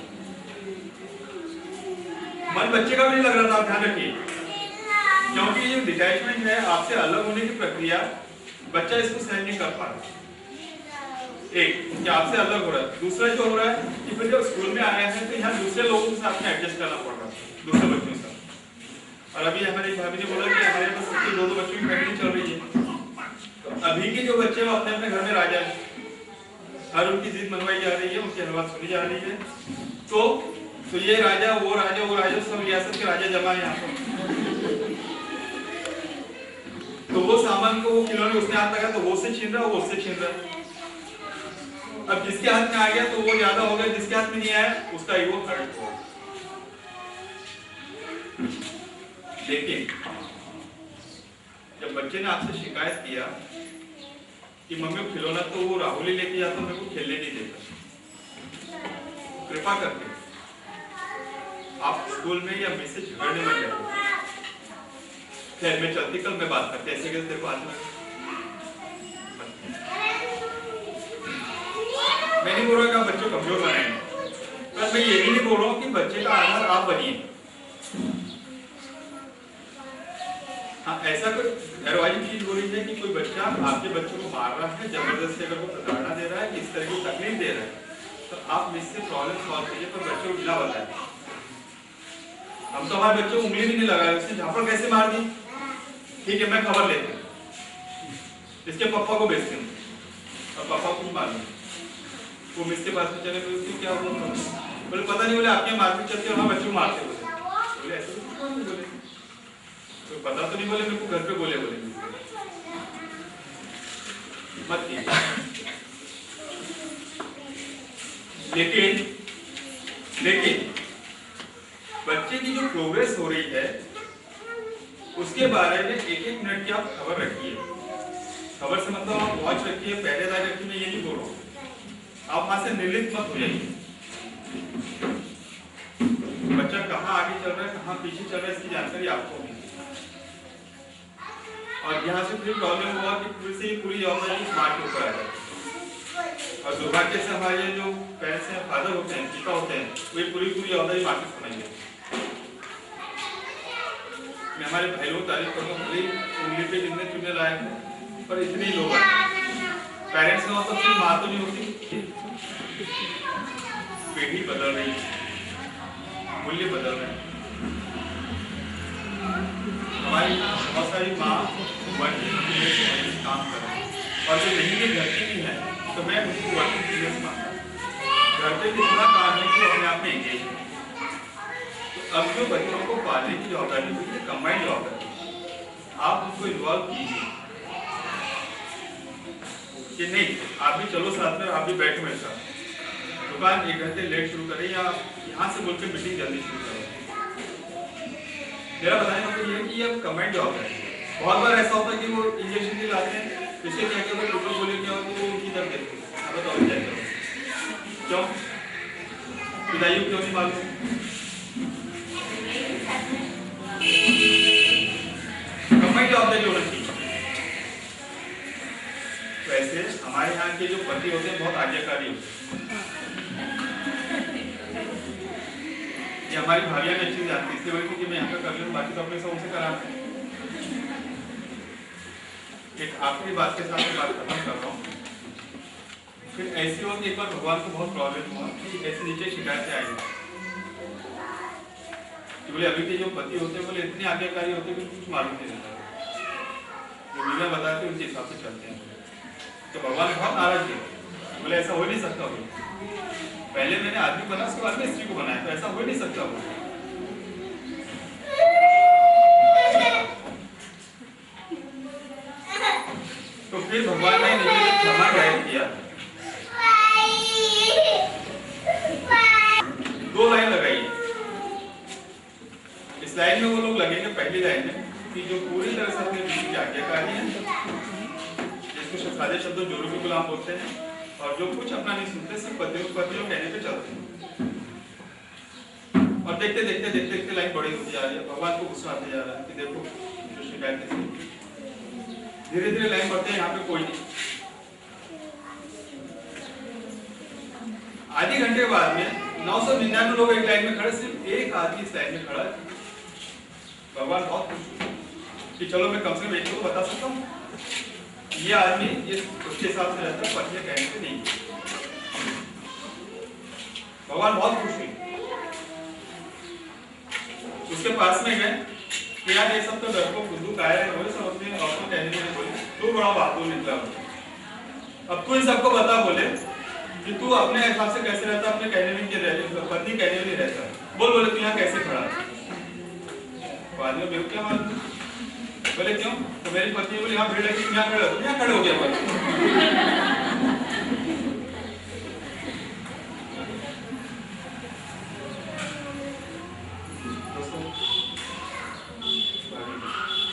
मन बच्चे का भी नहीं लग रहा था, आप ध्यान रखिए, क्योंकि ये डिटैचमेंट है, आपसे अलग होने की प्रक्रिया, बच्चा इसको सहन नहीं कर पा रहा। एक कि आपसे अलग हो रहा है, दूसरा जो हो रहा है कि फिर जब स्कूल में आए हैं तो यहाँ दूसरे लोगों के साथ में एडजस्ट करना पड़ रहा है, दूसरे बच्चों के साथ। और अभी हमारी भाभी ने बोला कि हमारे पास 2 बच्चों की फैमिली चल रही है, तो अभी के जो बच्चे हैं अपने अपने घर में राजा है, हर उनकी जिद मनवाई जा रही है, उनकी हरवात सुनी जा रही है, तो ये राजा वो राजा सब रियासत के राजा जमा है यहाँ पर। तो वो सामान को, वो खिलौने उसने हाथ लगा तो वो से छीन रहा है, वो उससे छीन रहा है। अब जिसके हाथ में आ गया तो वो ज्यादा हो गया, जिसके हाथ में नहीं आया उसका ईगो हर्ट हो। लेकिन जब बच्चे ने आपसे शिकायत किया कि मम्मी खिलौना तो वो राहुल ही लेके जाता, मेरे को खेलने नहीं देता, कृपा करके आप स्कूल में या मिस से झगड़ने मत जाओ। खैर मैं चलती, कल मैं बात करते ऐसे कैसे तेरे को आज मैं नहीं बोल रहा कि आप बच्चों को कमजोर बनाएंगे, पर मैं ये भी नहीं बोल रहा हूँ कि बच्चे का आधार आप बनिए। हाँ, ऐसा कोई गैरवाजिब चीज हो रही है कि कोई बच्चा आपके बच्चों को मार रहा है, जबरदस्ती अगर वो प्रताड़ना दे रहा है, इस तरह की तकलीफ दे रहा है, तो आप इससे प्रॉब्लम सॉल्व कीजिए, पर बच्चे को बिना बताए। हम तो हमारे बच्चों को उंगली भी नहीं लगाए, उसने झापड़ कैसे मार दी, ठीक है मैं खबर लेते इसके पापा को भेजते हूँ और पापा को भी मालूम, वो मिस के पास में चले गए, उसकी क्या हुआ, बोले पता नहीं, बोले आपके मारपीट चलती है और हम बच्चों को मारते, बोले ऐसे बोले तो पता तो नहीं, बोले मेरे को घर पे बोले मत कीजिए। लेकिन बच्चे की जो प्रोग्रेस हो रही है उसके बारे में 1-1 मिनट की आप खबर रखिए। खबर से मतलब आप वॉच रखिए, पहरेदारी रखिए, मैं ये नहीं बोल रहा हूँ, आप वहां से निर्लिप्त मत हो जाइए। बच्चा कहाँ आगे चल रहा है, कहाँ पीछे चल रहा है, इसकी जानकारी आपको होगी। और यहाँ से फिर प्रॉब्लम हुआ कि फिर से पूरी जवाबदारी स्मार्ट के ऊपर आ जाए, और दुर्भाग्य से हमारे जो पेरेंट्स हैं, फादर होते हैं, पिता होते हैं, वो पूरी जवाबदारी मार्केट समझेंगे। मैं हमारे भाई लोग तारीफ करूँगा, भले उंगली पे जितने चुनने लायक हैं, पर इतने ही लोग हैं। पेरेंट्स का मतलब सिर्फ माँ तो नहीं होती, पीढ़ी बदल रही है, मूल्य बदल रहे हैं। हमारी बहुत सारी माँ वर्किंग पीरियड में काम कर रही है, और जो नहीं भी घर की भी है तो मैं उसको वर्किंग पीरियड मानता हूँ। घर पे भी इतना काम है कि अपने आप में एंगेज है। तो अब जो बच्चों को पालने की जवाबदारी होती है, कंबाइंड जवाबदारी, आप उनको इन्वॉल्व कीजिए कि नहीं आप भी चलो साथ में, आप भी बैठो मेरे साथ, दुकान 1 घंटे लेट शुरू करें या यहाँ से बोल के मीटिंग जल्दी शुरू करें। मेरा बताने का मतलब ये है कि ये कंबाइंड जॉब है, बहुत बार ऐसा होता है कि वो इंजेक्शन दिलाते हैं, इससे क्या क्या डॉक्टर बोले क्या होता है वो उनकी दर्द देते हैं। अब बताओ क्या करो, क्यों बताइए, क्यों नहीं मालूम? कंबाइंड जवाबदारी होना चाहिए। वैसे हमारे यहाँ के जो पति होते हैं बहुत आज्ञाकारी होते हैं, ये हमारी भाभियां भी अच्छी जानती है, इसलिए बोलती कि मैं यहाँ का कर लूँ, बाकी तो अपने सब उनसे कराना है। एक आखिरी बात के साथ मैं बात खत्म कर रहा हूँ। फिर ऐसी होती एक बार भगवान को बहुत प्रॉब्लम हुआ कि ऐसे नीचे शिकायतें आई कि बोले अभी के जो पति होते हैं बोले इतने आज्ञाकारी होते हैं कि कुछ मालूम नहीं रहता, जो मीडिया बताते हैं उनके हिसाब से चलते हैं। तो भगवान बहुत नाराज थे, बोले ऐसा हो नहीं सकता। बोले पहले मैंने आदमी बना, उसके बाद में स्त्री को बनाया, तो ऐसा हो नहीं सकता। बोले तो फिर भगवान ने क्षमा जाहिर किया, 2 लाइन लगाई। इस लाइन में वो लोग लगेंगे, पहली लाइन में कि जो पूरी तरह से अपने बीवी की आज्ञाकारी है, जिसको सादे शब्दों जोरों के गुलाम बोलते हैं, और जो कुछ अपना नहीं सुनते, सिर्फ पतियों कहने पे चलते हैं। और देखते देखते देखते देखते लाइन बड़ी होती जा रही है, भगवान को गुस्सा आते जा रहा है कि देखो जो शिकायतें, धीरे धीरे लाइन बढ़ते हैं, यहाँ पे कोई नहीं। आधे घंटे बाद में 999 लोग एक लाइन में खड़े, सिर्फ एक आदमी इस लाइन में खड़ा। भगवान बहुत खुश हुए कि चलो मैं कम से कम एक को बता सकता हूँ, ये आदमी ये उसके हिसाब से रहता है, पत्नी कहने से नहीं। भगवान बहुत खुश हुए, उसके पास में गए कि यार ये सब तो लड़कों बुद्धू कायर है, बोले सब अपने औरतों कहने में बोले तू बड़ा बहादुर निकला। अब तू इन सबको बता बोले कि तू अपने हिसाब से कैसे रहता, अपने कहने में क्या रहता, पत्नी कहने में नहीं रहता। बोले तू यहाँ कैसे खड़ा? बाद में क्या मालूम? बोले क्यों? तो मेरी पत्नी बोली यहाँ भीड़ लगी, यहाँ खड़े हो, यहाँ खड़े हो गया। बोले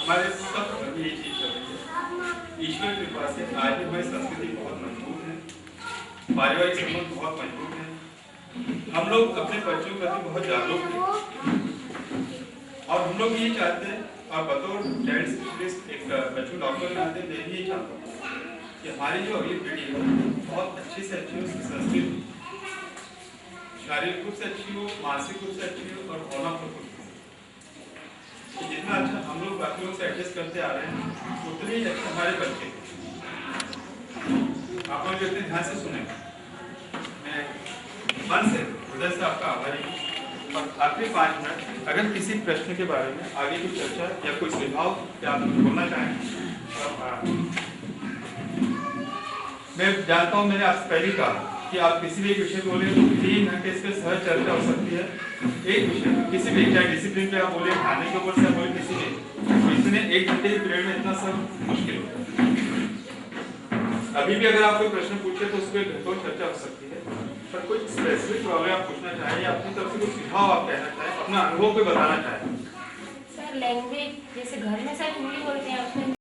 हमारे सब ये चीज चल रही है, ईश्वर की कृपा से आज भी हमारी संस्कृति बहुत मजबूत है, पारिवारिक संबंध बहुत मजबूत है, हम लोग अपने बच्चों के प्रति बहुत जागरूक हैं, और हम लोग ये चाहते हैं, और बतौर चाइल्ड स्पेशलिस्ट एक बच्चों डॉक्टर नाते मैं भी ये चाहता हूँ कि हमारी जो अगली पीढ़ी है बहुत अच्छी से अच्छी हो, संस्कृत शारीरिक रूप से अच्छी हो, मानसिक रूप से अच्छी हो, और भावनात्मक रूप से। जितना अच्छा हम लोग बाकी लोग से एडजस्ट करते आ रहे हैं, उतने ही अच्छे हमारे बच्चे। आप लोग इतने ध्यान से सुने, मैं मन से हृदय से आपका आभारी हूँ। और आखिरी 5 मिनट अगर किसी प्रश्न के बारे में आगे की चर्चा या कोई सुझाव या आप कुछ बोलना चाहें तो मैं जानता हूँ, मैंने आपसे पहले कहा कि आप किसी भी एक विषय बोले तो 3 घंटे इस पर सहज चर्चा हो सकती है। एक विषय किसी भी, चाहे डिसिप्लिन पे आप बोले, खाने के ऊपर से आप बोले, किसी भी, इतने 1 घंटे के पीरियड में इतना सब मुश्किल होता है। अभी भी अगर आप कोई प्रश्न पूछे तो उस पर घंटों चर्चा हो सकती है, पर कोई स्पेसिफिक प्रॉब्लम आप पूछना चाहें या अपनी तरफ से कुछ सुझाव आप कहना चाहें, अपना अनुभव कोई बताना चाहें। सर लैंग्वेज जैसे घर में सब हिंदी बोलते हैं, उसमें